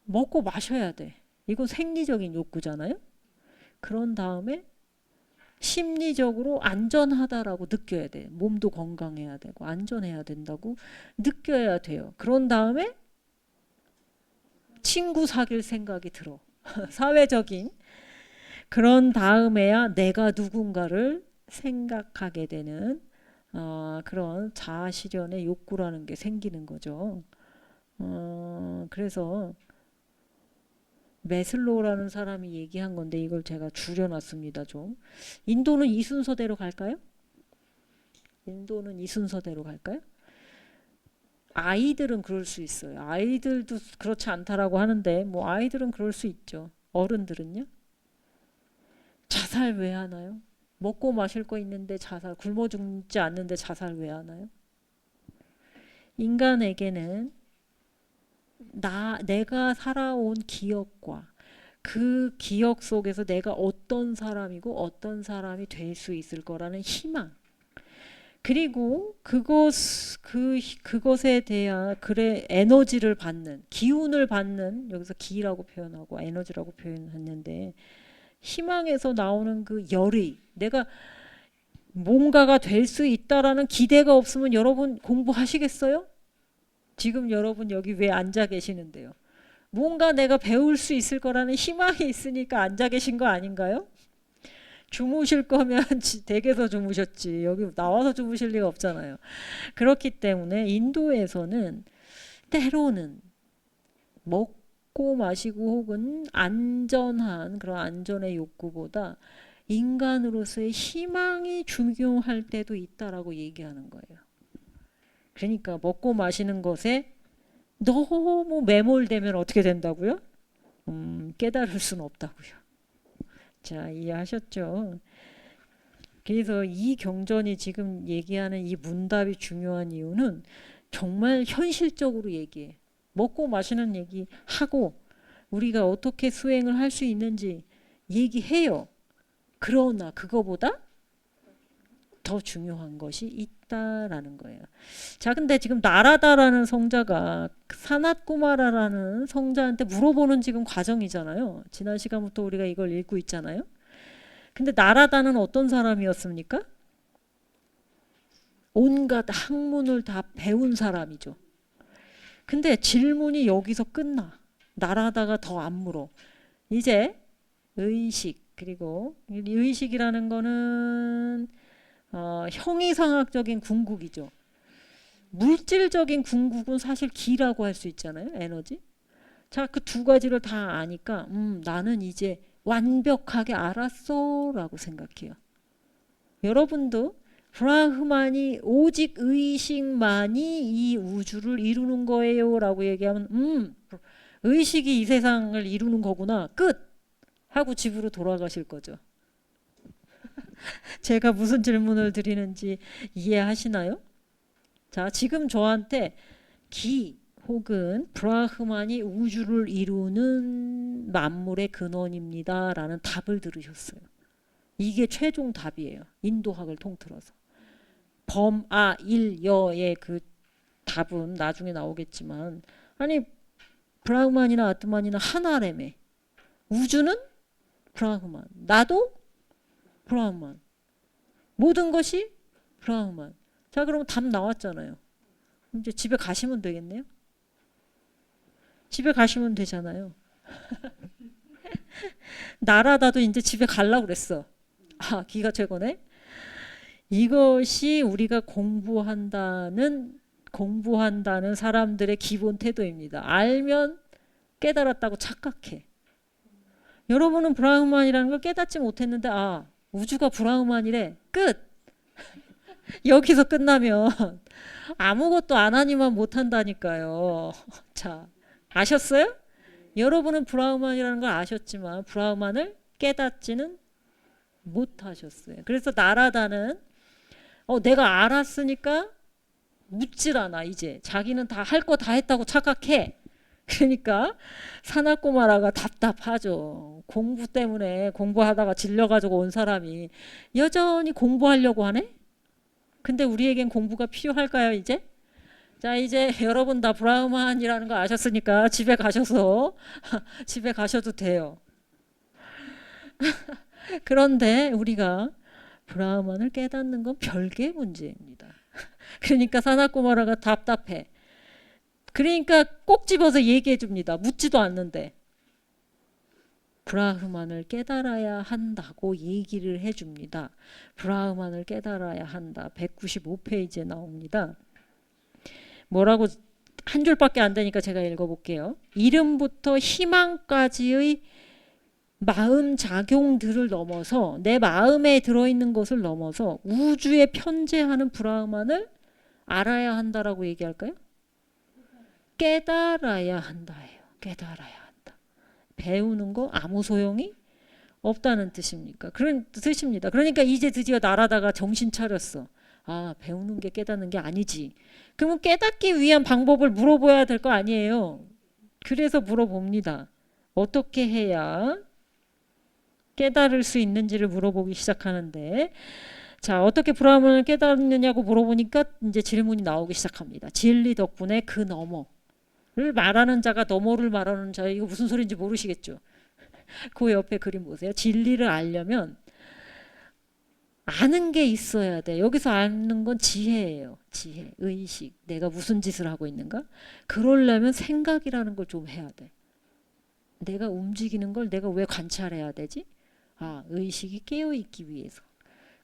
먹고 마셔야 돼. 이건 생리적인 욕구잖아요. 그런 다음에 심리적으로 안전하다라고 느껴야 돼. 몸도 건강해야 되고 안전해야 된다고 느껴야 돼요. 그런 다음에 친구 사귈 생각이 들어. 사회적인. 그런 다음에야 내가 누군가를 생각하게 되는 그런 자아 실현의 욕구라는 게 생기는 거죠. 그래서 메슬로우라는 사람이 얘기한 건데 이걸 제가 줄여놨습니다. 좀. 인도는 이 순서대로 갈까요? 인도는 이 순서대로 갈까요? 아이들은 그럴 수 있어요. 아이들도 그렇지 않다라고 하는데 뭐 아이들은 그럴 수 있죠. 어른들은요? 자살 왜 하나요? 먹고 마실 거 있는데 굶어 죽지 않는데 자살 왜 하나요? 인간에게는 내가 살아온 기억과 그 기억 속에서 내가 어떤 사람이고 어떤 사람이 될 수 있을 거라는 희망 그리고 그것에 대한 에너지를 받는 기운을 받는 여기서 기라고 표현하고 에너지라고 표현했는데 희망에서 나오는 그 열의 내가 뭔가가 될 수 있다라는 기대가 없으면 여러분 공부하시겠어요? 지금 여러분 여기 왜 앉아 계시는데요? 뭔가 내가 배울 수 있을 거라는 희망이 있으니까 앉아 계신 거 아닌가요? 주무실 거면 댁에서 주무셨지 여기 나와서 주무실 리가 없잖아요. 그렇기 때문에 인도에서는 때로는 먹고 마시고 혹은 안전한 그런 안전의 욕구보다 인간으로서의 희망이 중요할 때도 있다라고 얘기하는 거예요. 그러니까 먹고 마시는 것에 너무 매몰되면 어떻게 된다고요? 깨달을 수는 없다고요. 자, 이해하셨죠? 그래서 이 경전이 지금 얘기하는 이 문답이 중요한 이유는 정말 현실적으로 얘기해. 먹고 마시는 얘기하고 우리가 어떻게 수행을 할 수 있는지 얘기해요. 그러나 그거보다 더 중요한 것이 있다라는 거예요. 자, 근데 지금 나라다라는 성자가 사낫구마라라는 성자한테 물어보는 지금 과정이잖아요. 지난 시간부터 우리가 이걸 읽고 있잖아요. 근데 나라다는 어떤 사람이었습니까? 온갖 학문을 다 배운 사람이죠. 근데 질문이 여기서 끝나. 나라다가 더 안 물어. 이제 의식, 그리고 이 의식이라는 거는 형이상학적인 궁극이죠. 물질적인 궁극은 사실 기라고 할 수 있잖아요. 에너지. 자, 그 두 가지를 다 아니까 나는 이제 완벽하게 알았어 라고 생각해요. 여러분도 브라흐만이 오직 의식만이 이 우주를 이루는 거예요 라고 얘기하면 의식이 이 세상을 이루는 거구나 끝 하고 집으로 돌아가실 거죠. 제가 무슨 질문을 드리는지 이해하시나요? 자, 지금 저한테 기 혹은 브라흐만이 우주를 이루는 만물의 근원입니다 라는 답을 들으셨어요. 이게 최종 답이에요. 인도학을 통틀어서. 일여의 그 답은 나중에 나오겠지만, 아니 브라흐만이나 아트만이나 하나라며. 우주는 브라흐만, 나도 브라흐만, 모든 것이 브라흐만. 자, 그럼 답 나왔잖아요. 이제 집에 가시면 되겠네요. 집에 가시면 되잖아요. 나라다도 이제 집에 가려고 그랬어. 아, 기가 최고네. 이것이 우리가 공부한다는 사람들의 기본 태도입니다. 알면 깨달았다고 착각해. 여러분은 브라흐만이라는 걸 깨닫지 못했는데 우주가 브라흐만이래. 끝. 여기서 끝나면 아무것도 안 하니만 못한다니까요. 자, 아셨어요? 여러분은 브라흐만이라는 걸 아셨지만 브라흐만을 깨닫지는 못하셨어요. 그래서 나라다는 내가 알았으니까 묻질 않아. 이제 자기는 다 할 거 다 했다고 착각해. 그러니까 사나꼬마라가 답답하죠. 공부 때문에 공부하다가 질려가지고 온 사람이 여전히 공부하려고 하네? 근데 우리에겐 공부가 필요할까요, 이제? 자, 이제 여러분 다 브라흐만이라는 거 아셨으니까 집에 가셔서 집에 가셔도 돼요. 그런데 우리가 브라흐만을 깨닫는 건 별개의 문제입니다. 그러니까 사나꼬마라가 답답해. 그러니까 꼭 집어서 얘기해 줍니다. 묻지도 않는데. 브라흐만을 깨달아야 한다고 얘기를 해줍니다. 브라흐만을 깨달아야 한다. 195페이지에 나옵니다. 뭐라고 한 줄밖에 안 되니까 제가 읽어볼게요. 이름부터 희망까지의 마음 작용들을 넘어서 내 마음에 들어있는 것을 넘어서 우주에 편재하는 브라흐만을 알아야 한다라고 얘기할까요? 깨달아야 한다예요. 깨달아야 한다. 배우는 거 아무 소용이 없다는 뜻입니까? 그런 뜻입니다. 그러니까 이제 드디어 나라다가 정신 차렸어. 배우는 게 깨닫는 게 아니지. 그러면 깨닫기 위한 방법을 물어봐야 될 거 아니에요. 그래서 물어봅니다. 어떻게 해야 깨달을 수 있는지를 물어보기 시작하는데, 자, 어떻게 브라흐만을 깨닫느냐고 물어보니까 이제 질문이 나오기 시작합니다. 진리 덕분에 그 너머를 말하는 자가 너머를 말하는 자, 이거 무슨 소리인지 모르시겠죠? 그 옆에 그림 보세요. 진리를 알려면 아는 게 있어야 돼. 여기서 아는 건 지혜예요. 지혜, 의식. 내가 무슨 짓을 하고 있는가? 그러려면 생각이라는 걸 좀 해야 돼. 내가 움직이는 걸 내가 왜 관찰해야 되지? 의식이 깨어있기 위해서.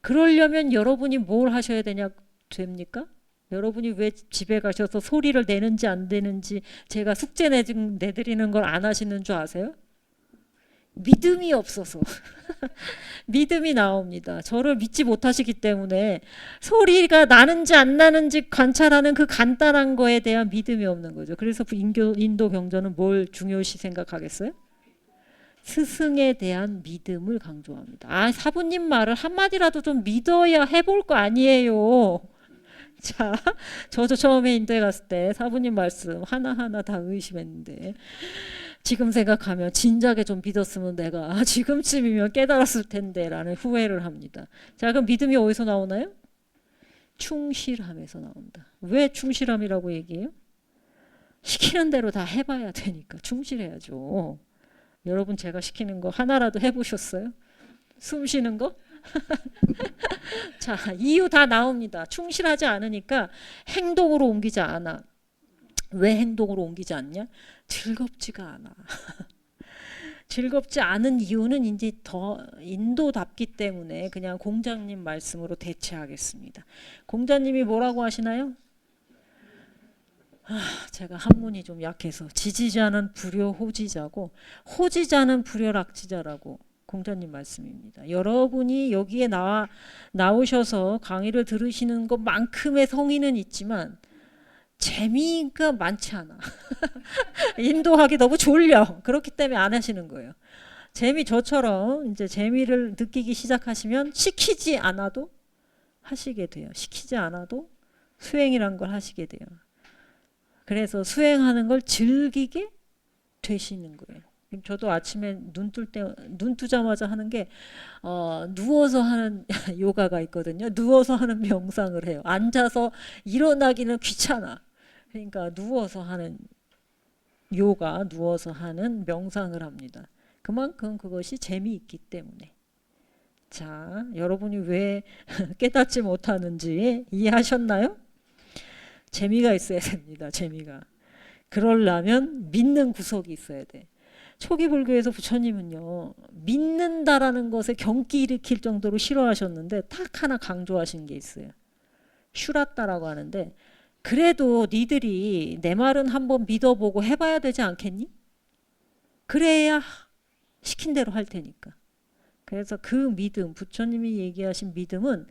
그러려면 여러분이 뭘 하셔야 됩니까? 여러분이 왜 집에 가셔서 소리를 내는지 안 내는지 제가 숙제 내드리는 걸 안 하시는 줄 아세요? 믿음이 없어서. 믿음이 나옵니다. 저를 믿지 못하시기 때문에 소리가 나는지 안 나는지 관찰하는 그 간단한 거에 대한 믿음이 없는 거죠. 그래서 인도 경전은 뭘 중요시 생각하겠어요? 스승에 대한 믿음을 강조합니다. 사부님 말을 한마디라도 좀 믿어야 해볼 거 아니에요. 자, 저도 처음에 인도에 갔을 때 사부님 말씀 하나하나 다 의심했는데 지금 생각하면 진작에 좀 믿었으면 내가 지금쯤이면 깨달았을 텐데 라는 후회를 합니다. 자, 그럼 믿음이 어디서 나오나요? 충실함에서 나온다. 왜 충실함이라고 얘기해요? 시키는 대로 다 해봐야 되니까 충실해야죠. 여러분 제가 시키는 거 하나라도 해보셨어요? 숨 쉬는 거? 자, 이유 다 나옵니다. 충실하지 않으니까 행동으로 옮기지 않아. 왜 행동으로 옮기지 않냐? 즐겁지가 않아. 즐겁지 않은 이유는 이제 더 인도답기 때문에 그냥 공자님 말씀으로 대체하겠습니다. 공자님이 뭐라고 하시나요? 제가 한문이 좀 약해서 지지자는 불효호지자고 호지자는 불효락지자라고 공자님 말씀입니다. 여러분이 여기에 나오셔서 강의를 들으시는 것만큼의 성의는 있지만 재미가 많지 않아. 인도하기 너무 졸려. 그렇기 때문에 안 하시는 거예요. 저처럼 이제 재미를 느끼기 시작하시면 시키지 않아도 하시게 돼요. 시키지 않아도 수행이란 걸 하시게 돼요. 그래서 수행하는 걸 즐기게 되시는 거예요. 저도 아침에 눈 뜨자마자 하는 게 누워서 하는 요가가 있거든요. 누워서 하는 명상을 해요. 앉아서 일어나기는 귀찮아. 그러니까 누워서 하는 요가, 누워서 하는 명상을 합니다. 그만큼 그것이 재미있기 때문에. 자, 여러분이 왜 깨닫지 못하는지 이해하셨나요? 재미가 있어야 됩니다. 재미가. 그러려면 믿는 구석이 있어야 돼. 초기 불교에서 부처님은요, 믿는다라는 것에 경기 일으킬 정도로 싫어하셨는데 딱 하나 강조하신 게 있어요. 슈라따라고 하는데, 그래도 니들이 내 말은 한번 믿어보고 해봐야 되지 않겠니? 그래야 시킨 대로 할 테니까. 그래서 그 믿음, 부처님이 얘기하신 믿음은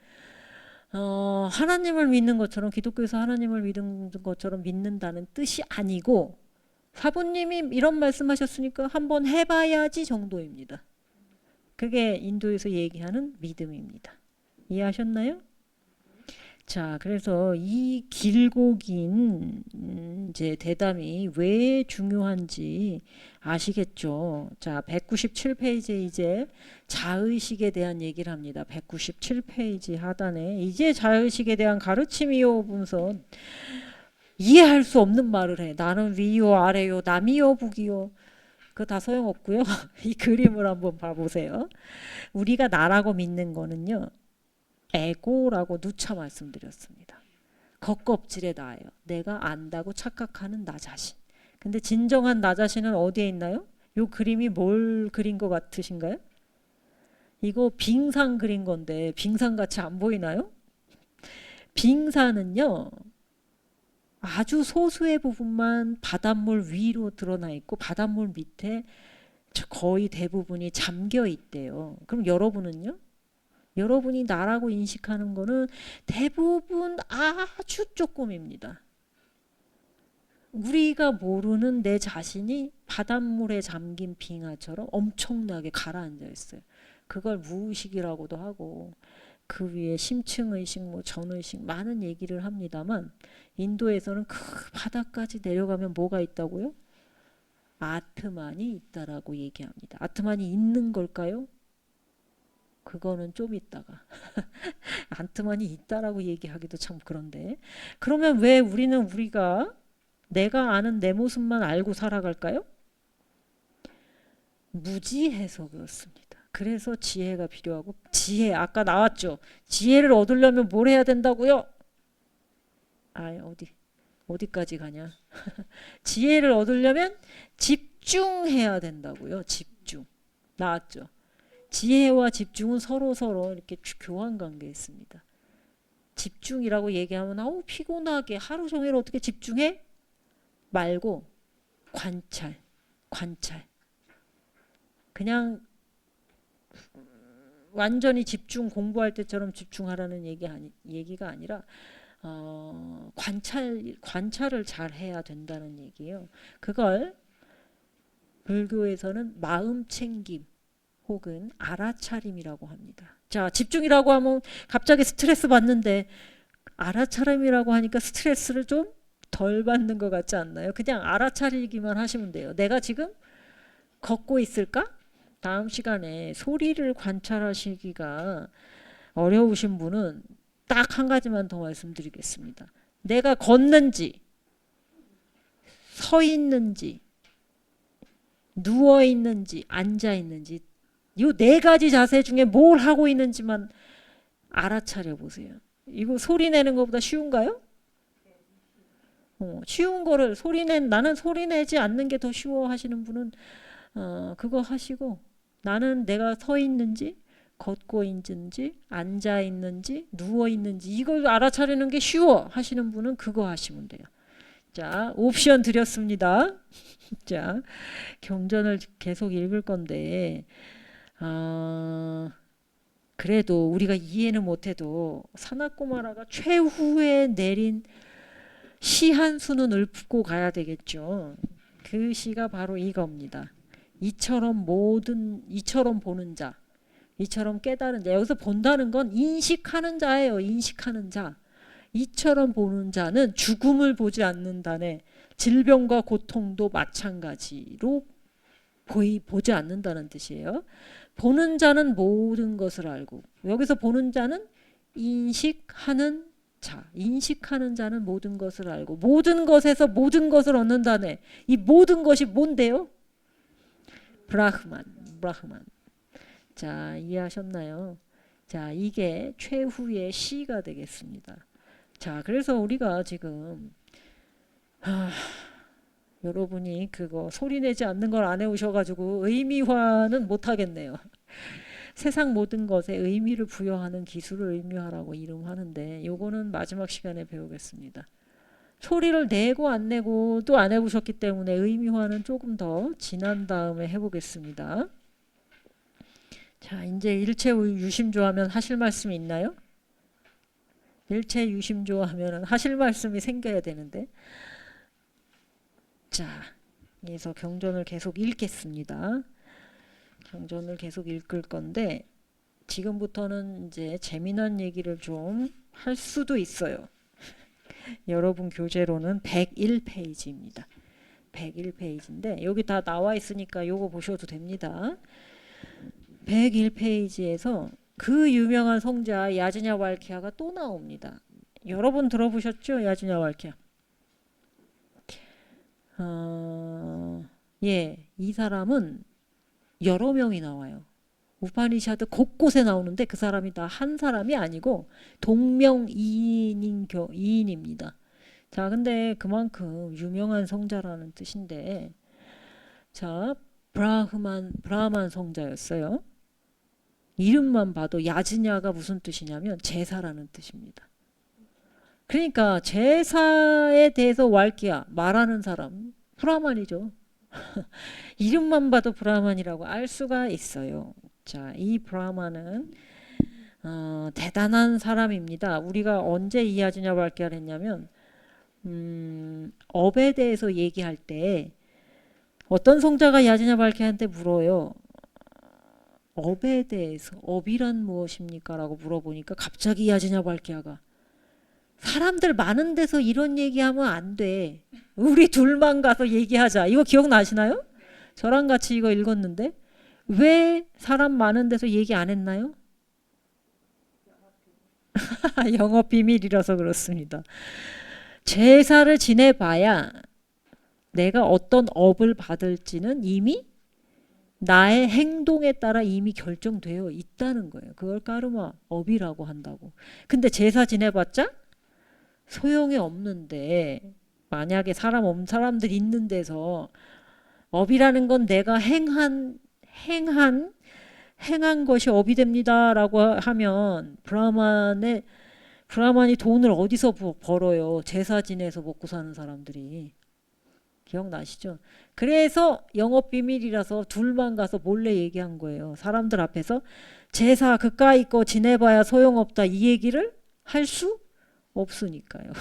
하나님을 믿는 것처럼, 기독교에서 하나님을 믿는 것처럼 믿는다는 뜻이 아니고, 사부님이 이런 말씀하셨으니까 한번 해봐야지 정도입니다. 그게 인도에서 얘기하는 믿음입니다. 이해하셨나요? 자, 그래서 이 길고 긴 이제 대담이 왜 중요한지 아시겠죠? 자, 197페이지에 이제 자의식에 대한 얘기를 합니다. 197페이지 하단에 이제 자의식에 대한 가르침이요 분서 이해할 수 없는 말을 해. 나는 위요 아래요 남이요 북이요. 그거 다 소용없고요. 이 그림을 한번 봐보세요. 우리가 나라고 믿는 거는요. 에고라고 누차 말씀드렸습니다. 겉껍질에 나예요. 내가 안다고 착각하는 나 자신. 근데 진정한 나 자신은 어디에 있나요? 이 그림이 뭘 그린 것 같으신가요? 이거 빙산 그린 건데 빙산같이 안 보이나요? 빙산은요. 아주 소수의 부분만 바닷물 위로 드러나 있고 바닷물 밑에 거의 대부분이 잠겨 있대요. 그럼 여러분은요? 여러분이 나라고 인식하는 거는 대부분 아주 조금입니다. 우리가 모르는 내 자신이 바닷물에 잠긴 빙하처럼 엄청나게 가라앉아 있어요. 그걸 무의식이라고도 하고 그 위에 심층의식, 전의식 많은 얘기를 합니다만 인도에서는 그 바닥까지 내려가면 뭐가 있다고요? 아트만이 있다라고 얘기합니다. 아트만이 있는 걸까요? 그거는 좀 있다가 아트만이 있다라고 얘기하기도 참 그런데 그러면 왜 우리가 내가 아는 내 모습만 알고 살아갈까요? 무지해서 그렇습니다. 그래서 지혜가 필요하고 지혜 아까 나왔죠. 지혜를 얻으려면 뭘 해야 된다고요? 어디까지 가냐? 지혜를 얻으려면 집중해야 된다고요. 집중. 나왔죠. 지혜와 집중은 서로 이렇게 교환 관계에 있습니다. 집중이라고 얘기하면 피곤하게 하루 종일 어떻게 집중해? 말고 관찰. 그냥 완전히 공부할 때처럼 집중하라는 얘기가 아니라 관찰을 잘 해야 된다는 얘기예요. 그걸 불교에서는 마음챙김 혹은 알아차림이라고 합니다. 자, 집중이라고 하면 갑자기 스트레스 받는데 알아차림이라고 하니까 스트레스를 좀 덜 받는 것 같지 않나요? 그냥 알아차리기만 하시면 돼요. 내가 지금 걷고 있을까? 다음 시간에 소리를 관찰하시기가 어려우신 분은 딱 한 가지만 더 말씀드리겠습니다. 내가 걷는지 서 있는지 누워 있는지 앉아 있는지 이 네 가지 자세 중에 뭘 하고 있는지만 알아차려 보세요. 이거 소리 내는 것보다 쉬운가요? 쉬운 거를 나는 소리 내지 않는 게 더 쉬워 하시는 분은 그거 하시고 나는 내가 서 있는지 걷고 있는지 앉아 있는지 누워 있는지 이걸 알아차리는 게 쉬워 하시는 분은 그거 하시면 돼요. 자, 옵션 드렸습니다. 자, 경전을 계속 읽을 건데 그래도 우리가 이해는 못해도 사나꼬마라가 최후에 내린 시 한 수는 읊고 가야 되겠죠. 그 시가 바로 이겁니다. 이처럼 보는 자, 이처럼 깨달은 자. 여기서 본다는 건 인식하는 자예요. 인식하는 자. 이처럼 보는 자는 죽음을 보지 않는다네. 질병과 고통도 마찬가지로 보지 않는다는 뜻이에요. 보는 자는 모든 것을 알고, 여기서 보는 자는 인식하는 자, 인식하는 자는 모든 것을 알고 모든 것에서 모든 것을 얻는다네. 이 모든 것이 뭔데요? 브라흐만. 자, 이해하셨나요? 자, 이게 최후의 시가 되겠습니다. 자, 그래서 우리가 지금 여러분이 그거 소리내지 않는 걸 안 해오셔가지고 의미화는 못하겠네요. 세상 모든 것에 의미를 부여하는 기술을 의미화라고 이름하는데 요거는 마지막 시간에 배우겠습니다. 소리를 내고 안 내고도 안 해보셨기 때문에 의미화는 조금 더 지난 다음에 해보겠습니다. 자, 이제 일체 유심조하면 하실 말씀이 있나요? 일체 유심조하면 하실 말씀이 생겨야 되는데. 자, 그래서 경전을 계속 읽겠습니다. 경전을 계속 읽을 건데 지금부터는 이제 재미난 얘기를 좀 할 수도 있어요. 여러분 교재로는 101페이지입니다. 101페이지인데 여기 다 나와 있으니까 요거 보셔도 됩니다. 101페이지에서 그 유명한 성자 야즈냐왈키아가 또 나옵니다. 여러분 들어보셨죠? 야즈냐왈키아. 예, 이 사람은 여러 명이 나와요. 우파니샤드 곳곳에 나오는데 그 사람이 다 한 사람이 아니고 동명이인입니다. 자, 근데 그만큼 유명한 성자라는 뜻인데, 자, 브라만 성자였어요. 이름만 봐도 야즈냐가 무슨 뜻이냐면 제사라는 뜻입니다. 그러니까 제사에 대해서 왈기야 말하는 사람 브라만이죠. 이름만 봐도 브라만이라고 알 수가 있어요. 자, 이 브라만은 대단한 사람입니다. 우리가 언제 이 야즈냐왈키아를 했냐면 업에 대해서 얘기할 때 어떤 성자가 야즈냐왈키아한테 물어요. 업에 대해서 업이란 무엇입니까? 라고 물어보니까 갑자기 야즈냐왈키아가 사람들 많은 데서 이런 얘기하면 안 돼. 우리 둘만 가서 얘기하자. 이거 기억나시나요? 저랑 같이 이거 읽었는데 왜 사람 많은 데서 얘기 안 했나요? 영업 비밀이라서 그렇습니다. 제사를 지내봐야 내가 어떤 업을 받을지는 이미 나의 행동에 따라 이미 결정되어 있다는 거예요. 그걸 까르마 업이라고 한다고. 근데 제사 지내봤자 소용이 없는데 만약에 사람들 있는 데서 업이라는 건 내가 행한 것이 업이 됩니다라고 하면 브라만이 돈을 어디서 벌어요? 제사 지내서 먹고 사는 사람들이. 기억나시죠? 그래서 영업 비밀이라서 둘만 가서 몰래 얘기한 거예요. 사람들 앞에서 제사 그까이 거 지내봐야 소용없다 이 얘기를 할 수 없으니까요.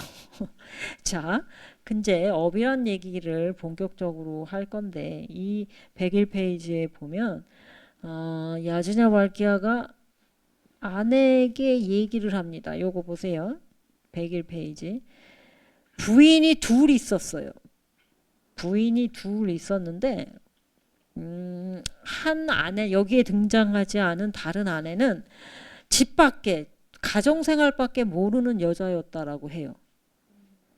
자, 근데 업이란 얘기를 본격적으로 할 건데 이 101페이지에 보면 야즈냐왈키아가 아내에게 얘기를 합니다. 요거 보세요. 101페이지. 부인이 둘 있었어요. 부인이 둘 있었는데 한 아내, 여기에 등장하지 않은 다른 아내는 집 밖에 가정생활밖에 모르는 여자였다라고 해요.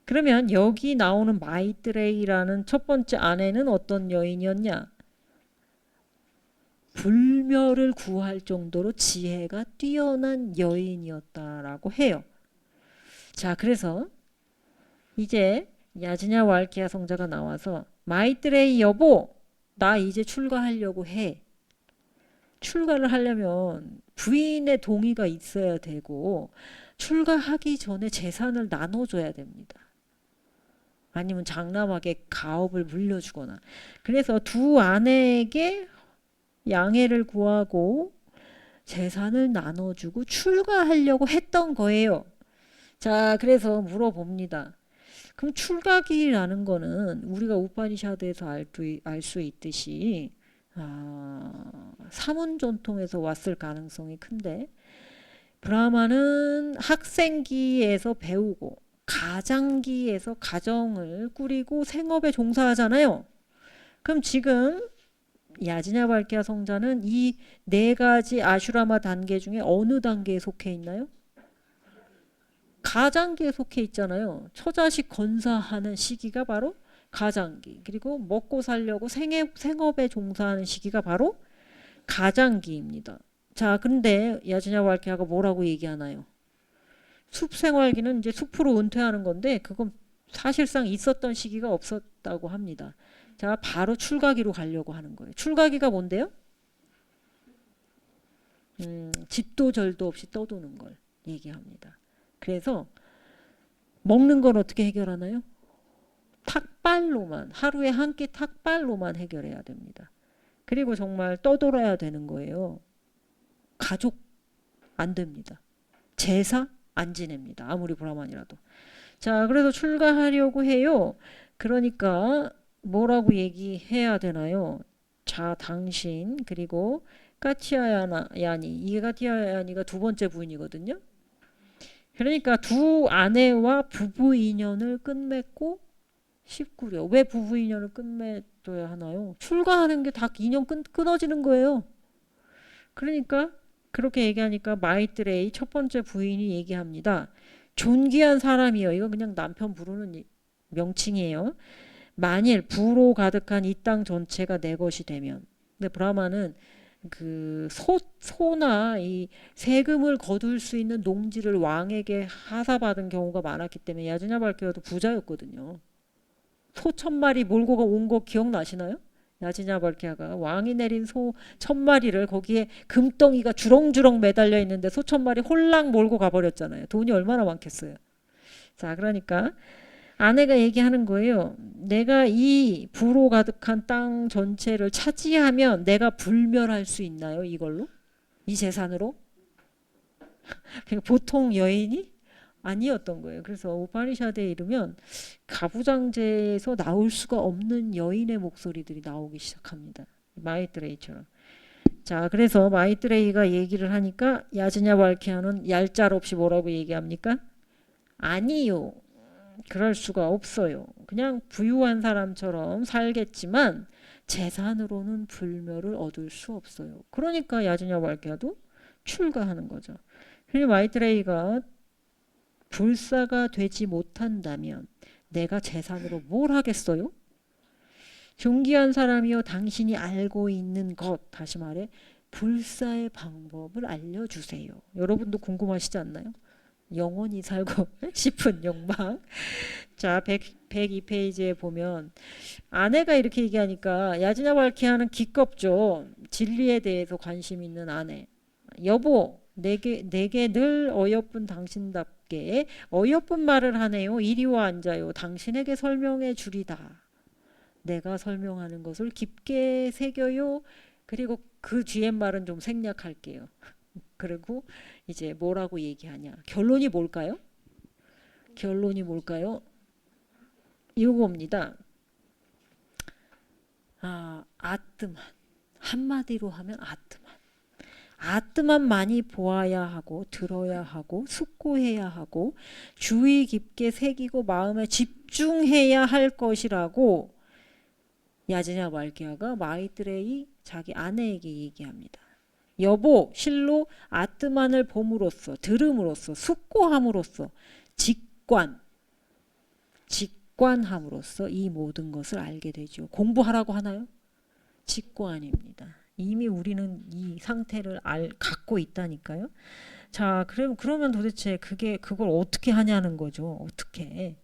그러면 여기 나오는 마이트레이라는 첫 번째 아내는 어떤 여인이었냐? 불멸을 구할 정도로 지혜가 뛰어난 여인이었다라고 해요. 자, 그래서 이제 야즈냐왈키아 성자가 나와서 마이트레이 여보, 나 이제 출가하려고 해. 출가를 하려면 부인의 동의가 있어야 되고 출가하기 전에 재산을 나눠줘야 됩니다. 아니면 장남에게 가업을 물려주거나. 그래서 두 아내에게 양해를 구하고 재산을 나눠주고 출가하려고 했던 거예요. 자, 그래서 물어봅니다. 그럼 출가기라는 거는 우리가 우파니샤드에서 알 수 있듯이 사문전통에서 왔을 가능성이 큰데 브라마는 학생기에서 배우고 가장기에서 가정을 꾸리고 생업에 종사하잖아요. 그럼 지금 야지냐발키아 성자는 이 네 가지 아슈라마 단계 중에 어느 단계에 속해 있나요? 가장기에 속해 있잖아요. 처자식 건사하는 시기가 바로 가장기. 그리고 먹고 살려고 생업에 종사하는 시기가 바로 가장기입니다. 자, 근데 야지냐발키아가 뭐라고 얘기하나요? 숲생활기는 이제 숲으로 은퇴하는 건데 그건 사실상 있었던 시기가 없었다고 합니다. 자, 바로 출가기로 가려고 하는 거예요. 출가기가 뭔데요? 집도 절도 없이 떠도는 걸 얘기합니다. 그래서 먹는 건 어떻게 해결하나요? 탁발로만, 하루에 한 끼 탁발로만 해결해야 됩니다. 그리고 정말 떠돌아야 되는 거예요. 가족 안 됩니다. 제사 안 지냅니다. 아무리 브라만이라도. 자, 그래서 출가하려고 해요. 그러니까 뭐라고 얘기해야 되나요? 자, 당신 그리고 까티아야니, 이게 까티아야니가 두 번째 부인이거든요. 그러니까 두 아내와 부부 인연을 끝맺고 싶구려. 왜 부부 인연을 끝맺어야 하나요? 출가하는 게 다 인연 끊어지는 거예요. 그러니까 그렇게 얘기하니까 마이트레이 첫 번째 부인이 얘기합니다. 존귀한 사람이요. 이건 그냥 남편 부르는 명칭이에요. 만일 부로 가득한 이 땅 전체가 내 것이 되면. 근데 브라마는 그 소나 이 세금을 거둘 수 있는 농지를 왕에게 하사받은 경우가 많았기 때문에 야지냐발키아도 부자였거든요. 소 1000마리 몰고 온 거 기억나시나요? 야지냐발키아가 왕이 내린 소 1000마리를 거기에 금덩이가 주렁주렁 매달려 있는데 소 1000마리 홀랑 몰고 가버렸잖아요. 돈이 얼마나 많겠어요. 자, 그러니까 아내가 얘기하는 거예요. 내가 이 부로 가득한 땅 전체를 차지하면 내가 불멸할 수 있나요? 이걸로? 이 재산으로? 보통 여인이 아니었던 거예요. 그래서 우파니샤드에 이르면 가부장제에서 나올 수가 없는 여인의 목소리들이 나오기 시작합니다. 마이트레이처럼. 자, 그래서 마이트레이가 얘기를 하니까 야지냐발키아는 얄짤없이 뭐라고 얘기합니까? 아니요. 그럴 수가 없어요. 그냥 부유한 사람처럼 살겠지만 재산으로는 불멸을 얻을 수 없어요. 그러니까 야지냐발키아도 출가하는 거죠. 그리고 마이트레이가 불사가 되지 못한다면 내가 재산으로 뭘 하겠어요? 존귀한 사람이여 당신이 알고 있는 것, 다시 말해 불사의 방법을 알려주세요. 여러분도 궁금하시지 않나요? 영원히 살고 싶은 욕망. 자, 102페이지에 보면 아내가 이렇게 얘기하니까 야지냐발키아는 기껍죠. 진리에 대해서 관심 있는 아내. 여보, 내게 늘 어여쁜 당신답게 어여쁜 말을 하네요. 이리 와 앉아요. 당신에게 설명해 주리다. 내가 설명하는 것을 깊게 새겨요. 그리고 그 뒤에 말은 좀 생략할게요. 그리고 이제 뭐라고 얘기하냐. 결론이 뭘까요? 결론이 뭘까요? 이겁니다. 아뜨만. 한마디로 하면 아뜨만. 아뜨만 많이 보아야 하고 들어야 하고 숙고해야 하고 주의 깊게 새기고 마음에 집중해야 할 것이라고 야지냐발키아가 마이트레이 자기 아내에게 얘기합니다. 여보, 실로 아뜨만을 봄으로써 들음으로써 숙고함으로써 직관함으로써 이 모든 것을 알게 되죠. 공부하라고 하나요? 직관입니다. 이미 우리는 이 상태를 갖고 있다니까요. 자, 그러면 도대체 그걸 어떻게 하냐는 거죠. 어떻게?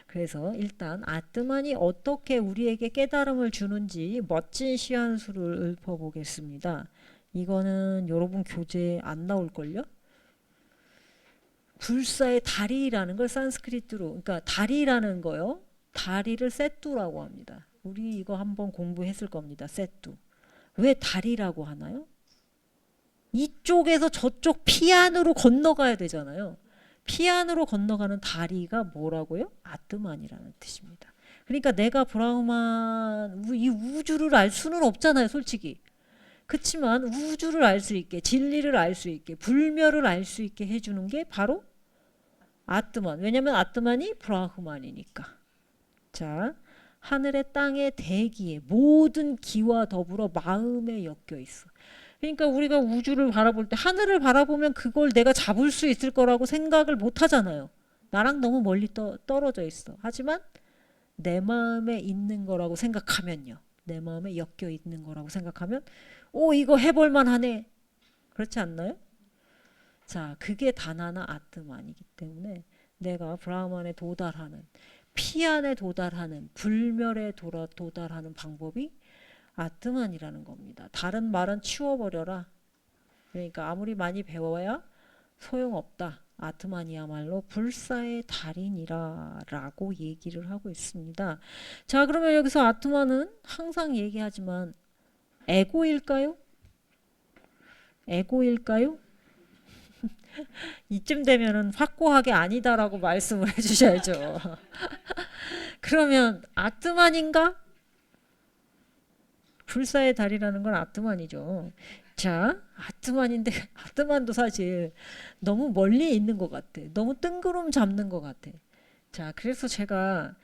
그래서 일단 아트만이 어떻게 우리에게 깨달음을 주는지 멋진 시한수를 읊어보겠습니다. 이거는 여러분 교재에 안 나올걸요? 불사의 다리라는 걸 산스크리트로, 그러니까 다리라는 거요. 다리를 세뚜라고 합니다. 우리 이거 한번 공부했을 겁니다. 세뚜. 왜 다리라고 하나요? 이쪽에서 저쪽 피안으로 건너가야 되잖아요. 피안으로 건너가는 다리가 뭐라고요? 아트만이라는 뜻입니다. 그러니까 내가 브라흐만 이 우주를 알 수는 없잖아요, 솔직히. 그렇지만 우주를 알 수 있게, 진리를 알 수 있게, 불멸을 알 수 있게 해주는 게 바로 아트만. 왜냐면 아트만이 브라흐만이니까. 자, 하늘의 땅의 대기에 모든 기와 더불어 마음에 엮여 있어. 그러니까 우리가 우주를 바라볼 때 하늘을 바라보면 그걸 내가 잡을 수 있을 거라고 생각을 못 하잖아요. 나랑 너무 멀리 떨어져 있어. 하지만 내 마음에 있는 거라고 생각하면요. 내 마음에 엮여 있는 거라고 생각하면 오, 이거 해볼 만하네. 그렇지 않나요? 자, 그게 다나나 아트만이기 때문에 내가 브라흐만에 도달하는, 피안에 도달하는, 불멸에 도달하는 방법이 아트만이라는 겁니다. 다른 말은 치워버려라. 그러니까 아무리 많이 배워야 소용없다. 아트만이야말로 불사의 달인이라 라고 얘기를 하고 있습니다. 자, 그러면 여기서 아트만은 항상 얘기하지만 에고일까요? 에고일까요? 이쯤 되면은 확고하게 아니다라고 말씀을 해주셔야죠. 그러면 아트만인가? 불사의 달이라는 건 아트만이죠. 자, 아트만인데 아트만도 사실 너무 멀리 있는 것 같아. 너무 뜬구름 잡는 것 같아. 자, 그래서 제가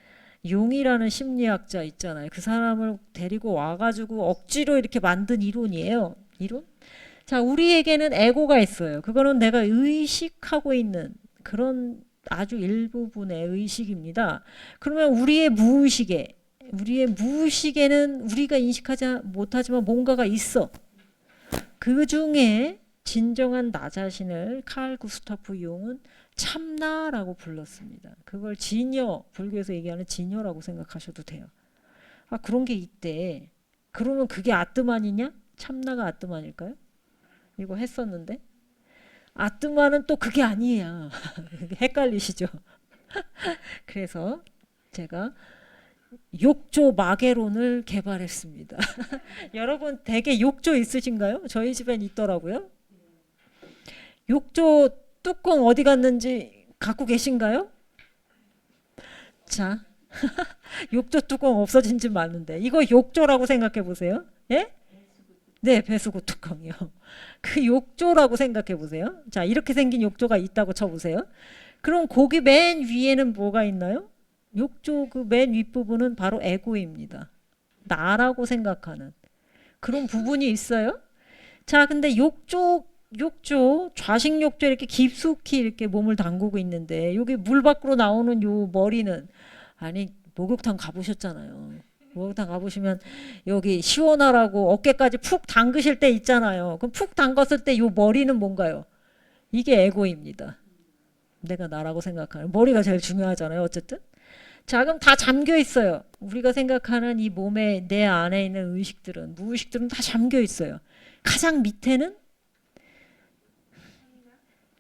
용이라는 심리학자 있잖아요. 그 사람을 데리고 와가지고 억지로 이렇게 만든 이론이에요. 이론? 자, 우리에게는 에고가 있어요. 그거는 내가 의식하고 있는 그런 아주 일부분의 의식입니다. 그러면 우리의 무의식에는 우리가 인식하지 못하지만 뭔가가 있어. 그 중에 진정한 나 자신을 칼 구스타프 융은 참나라고 불렀습니다. 그걸 진여, 불교에서 얘기하는 진여라고 생각하셔도 돼요. 아, 그런 게 있대. 그러면 그게 아트만이냐? 참나가 아트만일까요? 이거 했었는데. 아트만은 또 그게 아니에요. 헷갈리시죠? 그래서 제가 욕조 마개론을 개발했습니다. 여러분 되게 욕조 있으신가요? 저희 집엔 있더라고요. 욕조 뚜껑 어디 갔는지 갖고 계신가요? 자, 욕조 뚜껑 없어진 집 많은데 이거 욕조라고 생각해 보세요. 예? 네, 배수구 뚜껑이요. 그 욕조라고 생각해 보세요. 자, 이렇게 생긴 욕조가 있다고 쳐보세요. 그럼 거기 맨 위에는 뭐가 있나요? 욕조 그 맨 윗부분은 바로 에고입니다. 나라고 생각하는 그런 부분이 있어요. 자, 근데 욕조 좌식 욕조 이렇게 깊숙이 이렇게 몸을 담그고 있는데 여기 물 밖으로 나오는 요 머리는 아니 목욕탕 가보셨잖아요. 목욕탕 가보시면 여기 시원하라고 어깨까지 푹 담그실 때 있잖아요. 그럼 푹 담갔을 때 요 머리는 뭔가요? 이게 에고입니다. 내가 나라고 생각하는 머리가 제일 중요하잖아요. 어쨌든. 자, 그럼 다 잠겨 있어요. 우리가 생각하는 이 몸에 내 안에 있는 의식들은 무의식들은 다 잠겨 있어요. 가장 밑에는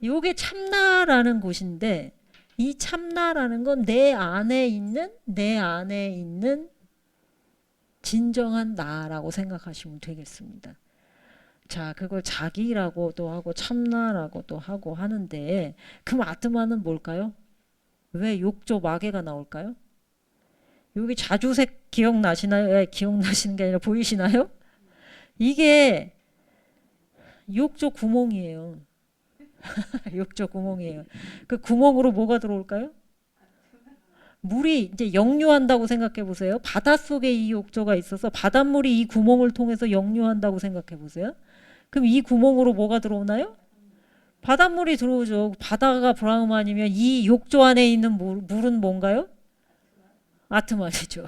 요게 참나라는 곳인데 이 참나라는 건 내 안에 있는 진정한 나라고 생각하시면 되겠습니다. 자, 그걸 자기라고도 하고 참나라고도 하고 하는데 그럼 아트만은 뭘까요? 왜 욕조 마개가 나올까요? 여기 자주색 기억나시나요? 네, 기억나시는 게 아니라 보이시나요? 이게 욕조 구멍이에요. 욕조 구멍이에요. 그 구멍으로 뭐가 들어올까요? 물이 이제 역류한다고 생각해 보세요. 바닷속에 이 욕조가 있어서 바닷물이 이 구멍을 통해서 역류한다고 생각해 보세요. 그럼 이 구멍으로 뭐가 들어오나요? 바닷물이 들어오죠. 바다가 브라흐만이면 이 욕조 안에 있는 물은 뭔가요? 아트만이죠.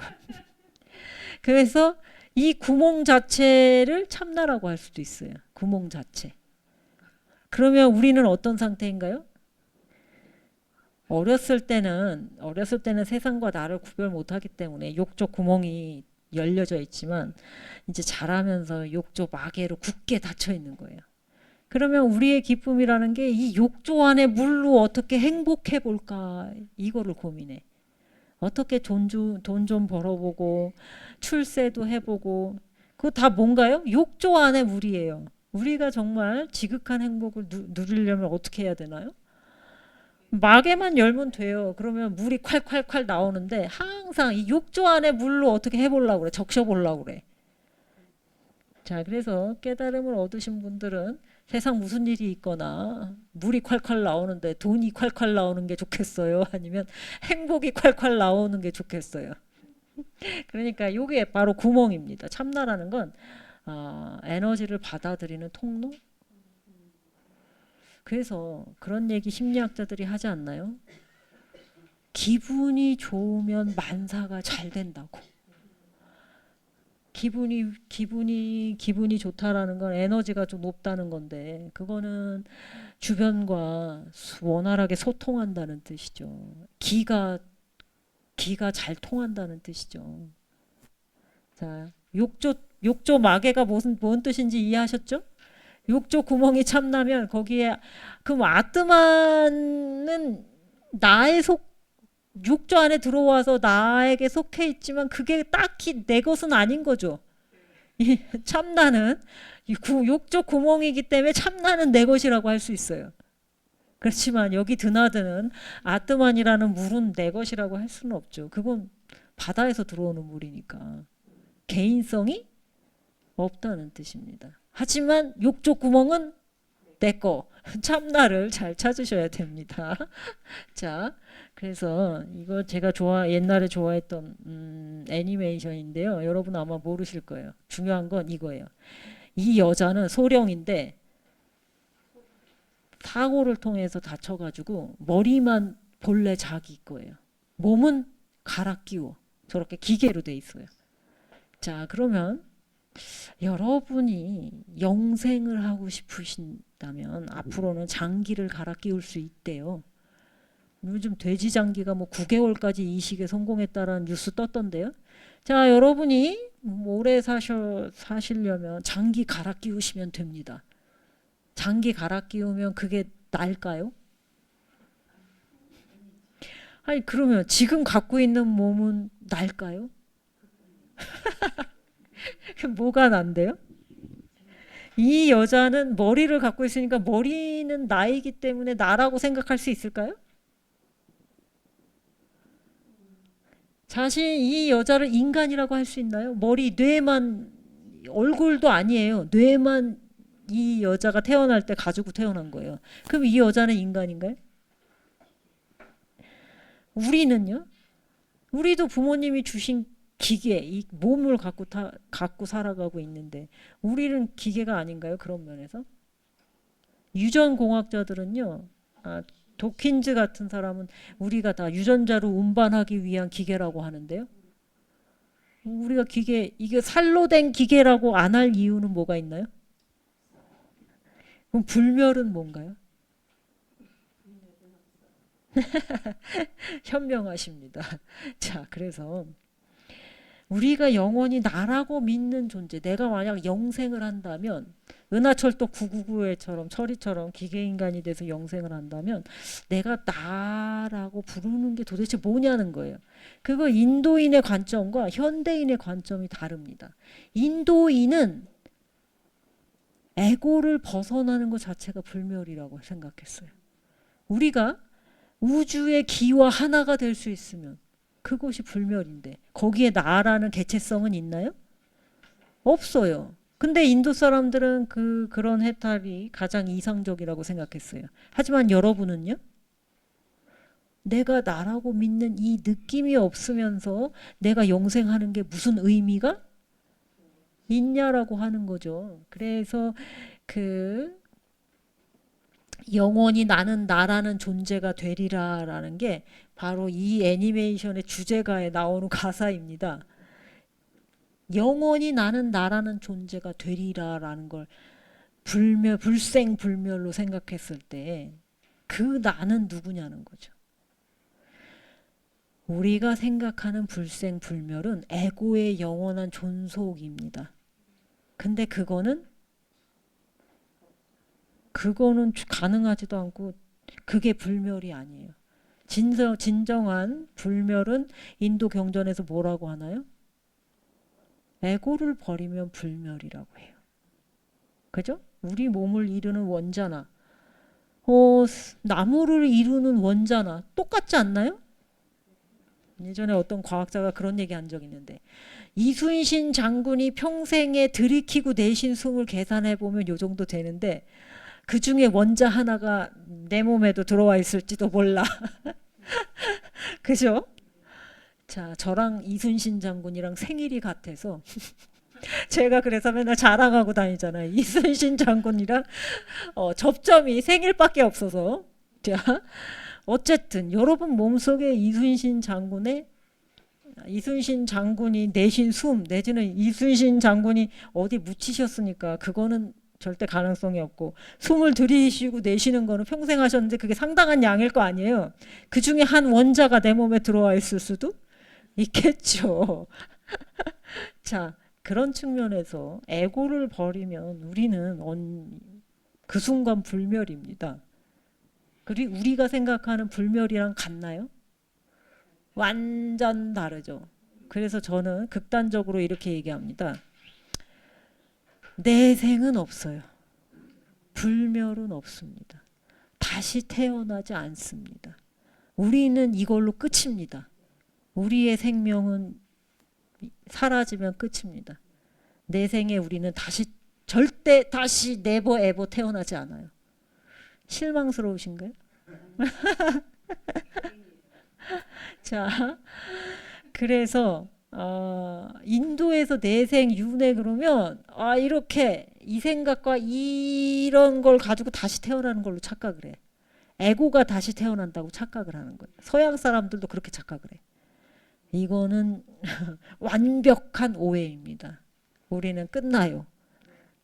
그래서 이 구멍 자체를 참나라고 할 수도 있어요. 구멍 자체. 그러면 우리는 어떤 상태인가요? 어렸을 때는 세상과 나를 구별 못하기 때문에 욕조 구멍이 열려져 있지만 이제 자라면서 욕조 마개로 굳게 닫혀 있는 거예요. 그러면 우리의 기쁨이라는 게 이 욕조 안에 물로 어떻게 행복해 볼까 이거를 고민해. 어떻게 돈 좀 벌어보고 출세도 해보고 그거 다 뭔가요? 욕조 안에 물이에요. 우리가 정말 지극한 행복을 누리려면 어떻게 해야 되나요? 마개만 열면 돼요. 그러면 물이 콸콸콸 나오는데 항상 이 욕조 안에 물로 어떻게 해보려고 그래. 적셔보려고 그래. 자, 그래서 깨달음을 얻으신 분들은 세상 무슨 일이 있거나 물이 콸콸 나오는데 돈이 콸콸 나오는 게 좋겠어요? 아니면 행복이 콸콸 나오는 게 좋겠어요? 그러니까 이게 바로 구멍입니다. 참나라는 건 에너지를 받아들이는 통로? 그래서 그런 얘기 심리학자들이 하지 않나요? 기분이 좋으면 만사가 잘 된다고. 기분이 좋다라는 건 에너지가 좀 높다는 건데 그거는 주변과 원활하게 소통한다는 뜻이죠. 기가 잘 통한다는 뜻이죠. 자, 욕조 마개가 뭔 뜻인지 이해하셨죠? 욕조 구멍이 참나면 거기에 그럼 아트만은 나의 욕조 안에 들어와서 나에게 속해 있지만 그게 딱히 내 것은 아닌 거죠. 이 참나는 욕조 구멍이기 때문에 참나는 내 것이라고 할 수 있어요. 그렇지만 여기 드나드는 아트만이라는 물은 내 것이라고 할 수는 없죠. 그건 바다에서 들어오는 물이니까 개인성이 없다는 뜻입니다. 하지만 욕조 구멍은 내 거. 참나를 잘 찾으셔야 됩니다. 자, 그래서 이거 제가 옛날에 좋아했던 애니메이션인데요. 여러분 아마 모르실 거예요. 중요한 건 이거예요. 이 여자는 소령인데 사고를 통해서 다쳐가지고 머리만 본래 자기 거예요. 몸은 갈아 끼워. 저렇게 기계로 돼 있어요. 자, 그러면 여러분이 영생을 하고 싶으신다면 앞으로는 장기를 갈아 끼울 수 있대요. 요즘 돼지 장기가 뭐 9개월까지 이식에 성공했다라는 뉴스 떴던데요. 자, 여러분이 오래 사시려면 장기 갈아 끼우시면 됩니다. 장기 갈아 끼우면 그게 날까요? 아니, 그러면 지금 갖고 있는 몸은 날까요? 뭐가 난대요? 이 여자는 머리를 갖고 있으니까 머리는 나이기 때문에 나라고 생각할 수 있을까요? 이 여자를 인간이라고 할 수 있나요? 뇌만, 얼굴도 아니에요. 뇌만 이 여자가 태어날 때 가지고 태어난 거예요. 그럼 이 여자는 인간인가요? 우리는요? 우리도 부모님이 주신 기계, 이 몸을 갖고 살아가고 있는데 우리는 기계가 아닌가요? 그런 면에서? 유전공학자들은요. 도킨즈 같은 사람은 우리가 다 유전자로 운반하기 위한 기계라고 하는데요. 우리가 이게 살로 된 기계라고 안 할 이유는 뭐가 있나요? 그럼 불멸은 뭔가요? 현명하십니다. 자, 그래서 우리가 영원히 나라고 믿는 존재, 내가 만약 영생을 한다면 은하철도 999회처럼 철이처럼 기계인간이 돼서 영생을 한다면 내가 나라고 부르는 게 도대체 뭐냐는 거예요. 그거 인도인의 관점과 현대인의 관점이 다릅니다. 인도인은 에고를 벗어나는 것 자체가 불멸이라고 생각했어요. 우리가 우주의 기와 하나가 될 수 있으면 그것이 불멸인데 거기에 나라는 개체성은 있나요? 없어요. 근데 인도 사람들은 그런 해탈이 가장 이상적이라고 생각했어요. 하지만 여러분은요? 내가 나라고 믿는 이 느낌이 없으면서 내가 영생하는 게 무슨 의미가 있냐라고 하는 거죠. 그래서 영원히 나는 나라는 존재가 되리라라는 게 바로 이 애니메이션의 주제가에 나오는 가사입니다. 영원히 나는 나라는 존재가 되리라라는 걸 불생불멸로 생각했을 때 그 나는 누구냐는 거죠. 우리가 생각하는 불생불멸은 에고의 영원한 존속입니다. 근데 그거는 가능하지도 않고 그게 불멸이 아니에요. 진정한 불멸은 인도 경전에서 뭐라고 하나요? 에고를 버리면 불멸이라고 해요. 그죠? 우리 몸을 이루는 원자나 나무를 이루는 원자나 똑같지 않나요? 예전에 어떤 과학자가 그런 얘기 한 적이 있는데 이순신 장군이 평생에 들이키고 내쉰 숨을 계산해 보면 요 정도 되는데 그 중에 원자 하나가 내 몸에도 들어와 있을지도 몰라. 그죠? 자, 저랑 이순신 장군이랑 생일이 같아서 제가 그래서 맨날 자랑하고 다니잖아요. 이순신 장군이랑 접점이 생일밖에 없어서. 자, 어쨌든 여러분 몸속에 이순신 장군이 내신 숨 내지는 이순신 장군이 어디 묻히셨으니까 그거는 절대 가능성이 없고 숨을 들이쉬고 내쉬는 거는 평생 하셨는데 그게 상당한 양일 거 아니에요. 그 중에 한 원자가 내 몸에 들어와 있을 수도 있겠죠. 자, 그런 측면에서 에고를 버리면 우리는 그 순간 불멸입니다. 그리고 우리가 생각하는 불멸이랑 같나요? 완전 다르죠. 그래서 저는 극단적으로 이렇게 얘기합니다. 내생은 없어요. 불멸은 없습니다. 다시 태어나지 않습니다. 우리는 이걸로 끝입니다. 우리의 생명은 사라지면 끝입니다. 내생에 우리는 절대 다시 네버 에버 태어나지 않아요. 실망스러우신가요? 자, 그래서 인도에서 내생 윤회 그러면 이렇게 이 생각과 이런 걸 가지고 다시 태어나는 걸로 착각을 해. 에고가 다시 태어난다고 착각을 하는 거예요. 서양 사람들도 그렇게 착각을 해. 이거는 완벽한 오해입니다. 우리는 끝나요.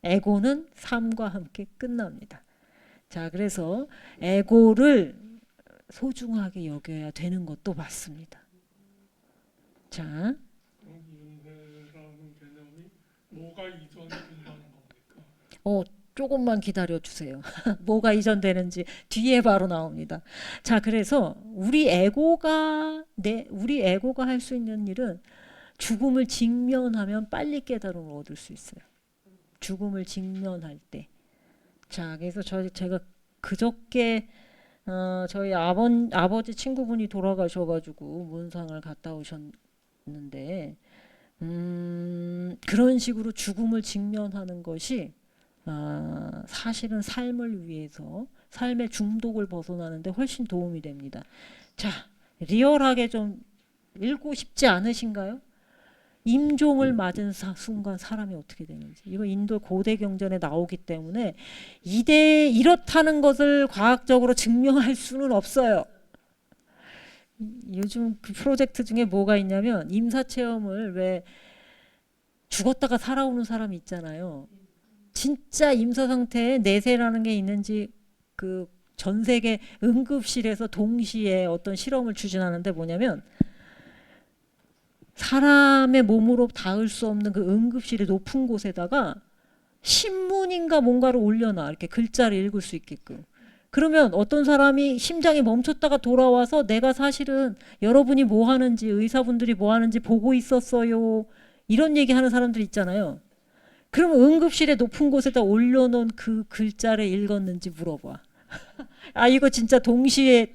에고는 삶과 함께 끝납니다. 자, 그래서 에고를 소중하게 여겨야 되는 것도 맞습니다. 자, 윤회라는 개념이 뭐가 이전이 된다는 겁니까? 조금만 기다려 주세요. 뭐가 이전되는지 뒤에 바로 나옵니다. 자, 그래서 우리 에고가 할 수 있는 일은 죽음을 직면하면 빨리 깨달음을 얻을 수 있어요. 죽음을 직면할 때. 자, 그래서 제가 그저께 저희 아버지 친구분이 돌아가셔가지고 문상을 갔다 오셨는데 그런 식으로 죽음을 직면하는 것이 사실은 삶을 위해서 삶의 중독을 벗어나는데 훨씬 도움이 됩니다. 자, 리얼하게 좀 읽고 싶지 않으신가요? 임종을 맞은 순간 사람이 어떻게 되는지. 이거 인도 고대 경전에 나오기 때문에 이렇다는 것을 과학적으로 증명할 수는 없어요. 요즘 그 프로젝트 중에 뭐가 있냐면 임사체험을 왜 죽었다가 살아오는 사람이 있잖아요. 진짜 임사 상태에 내세라는 게 있는지 그 전 세계 응급실에서 동시에 어떤 실험을 추진하는데 뭐냐면 사람의 몸으로 닿을 수 없는 그 응급실의 높은 곳에다가 신문인가 뭔가를 올려놔. 이렇게 글자를 읽을 수 있게끔. 그러면 어떤 사람이 심장이 멈췄다가 돌아와서 내가 사실은 여러분이 뭐 하는지 의사분들이 뭐 하는지 보고 있었어요. 이런 얘기하는 사람들 있잖아요. 그러면 응급실의 높은 곳에다 올려놓은 그 글자를 읽었는지 물어봐. 이거 진짜 동시에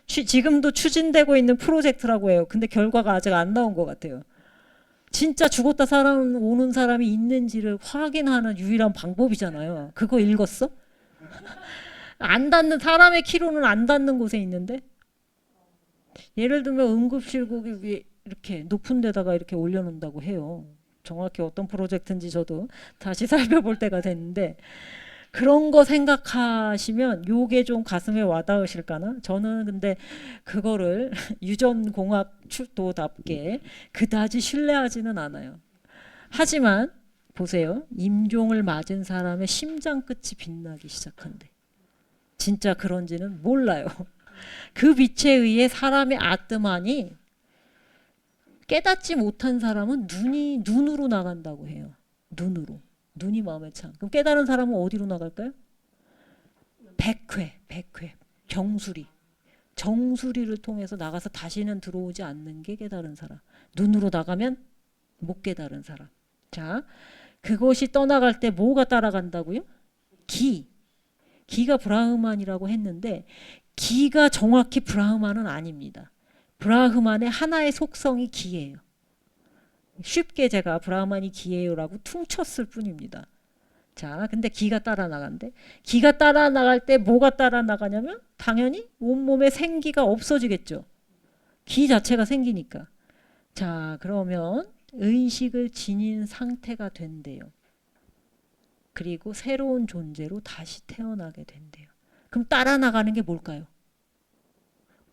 지금도 추진되고 있는 프로젝트라고 해요. 근데 결과가 아직 안 나온 것 같아요. 진짜 죽었다 살아오는 사람이 있는지를 확인하는 유일한 방법이잖아요. 그거 읽었어? 안 닿는 사람의 키로는 안 닿는 곳에 있는데 예를 들면 응급실국이 위에 이렇게 높은 데다가 이렇게 올려놓는다고 해요. 정확히 어떤 프로젝트인지 저도 다시 살펴볼 때가 됐는데 그런 거 생각하시면 요게 좀 가슴에 와닿으실까나? 저는 근데 그거를 유전공학도답게 그다지 신뢰하지는 않아요. 하지만 보세요. 임종을 맞은 사람의 심장 끝이 빛나기 시작한대. 진짜 그런지는 몰라요. 그 빛에 의해 사람의 아뜨만이 깨닫지 못한 사람은 눈으로 나간다고 해요. 눈으로. 눈이 마음의 창. 그럼 깨달은 사람은 어디로 나갈까요? 백회. 정수리. 정수리를 통해서 나가서 다시는 들어오지 않는 게 깨달은 사람. 눈으로 나가면 못 깨달은 사람. 자, 그것이 떠나갈 때 뭐가 따라간다고요? 기가 브라흐만이라고 했는데 기가 정확히 브라흐만은 아닙니다. 브라흐만의 하나의 속성이 기예요. 쉽게 제가 브라흐만이 기예요라고 퉁쳤을 뿐입니다. 자, 근데 기가 따라 나간대. 기가 따라 나갈 때 뭐가 따라 나가냐면 당연히 온몸에 생기가 없어지겠죠. 기 자체가 생기니까. 자, 그러면 의식을 지닌 상태가 된대요. 그리고 새로운 존재로 다시 태어나게 된대요. 그럼 따라 나가는 게 뭘까요?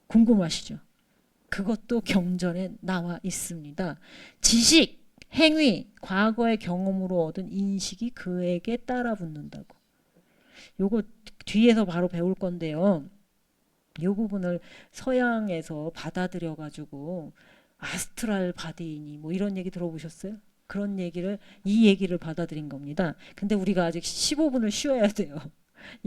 궁금하시죠? 그것도 경전에 나와 있습니다. 지식, 행위, 과거의 경험으로 얻은 인식이 그에게 따라 붙는다고. 요거 뒤에서 바로 배울 건데요. 이 부분을 서양에서 받아들여 가지고 아스트랄 바디니 뭐 이런 얘기 들어보셨어요? 그런 얘기를 이 얘기를 받아들인 겁니다. 근데 우리가 아직 15분을 쉬어야 돼요.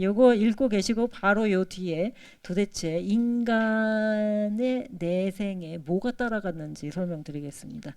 요거 읽고 계시고 바로 요 뒤에 도대체 인간의 내생에 뭐가 따라갔는지 설명드리겠습니다.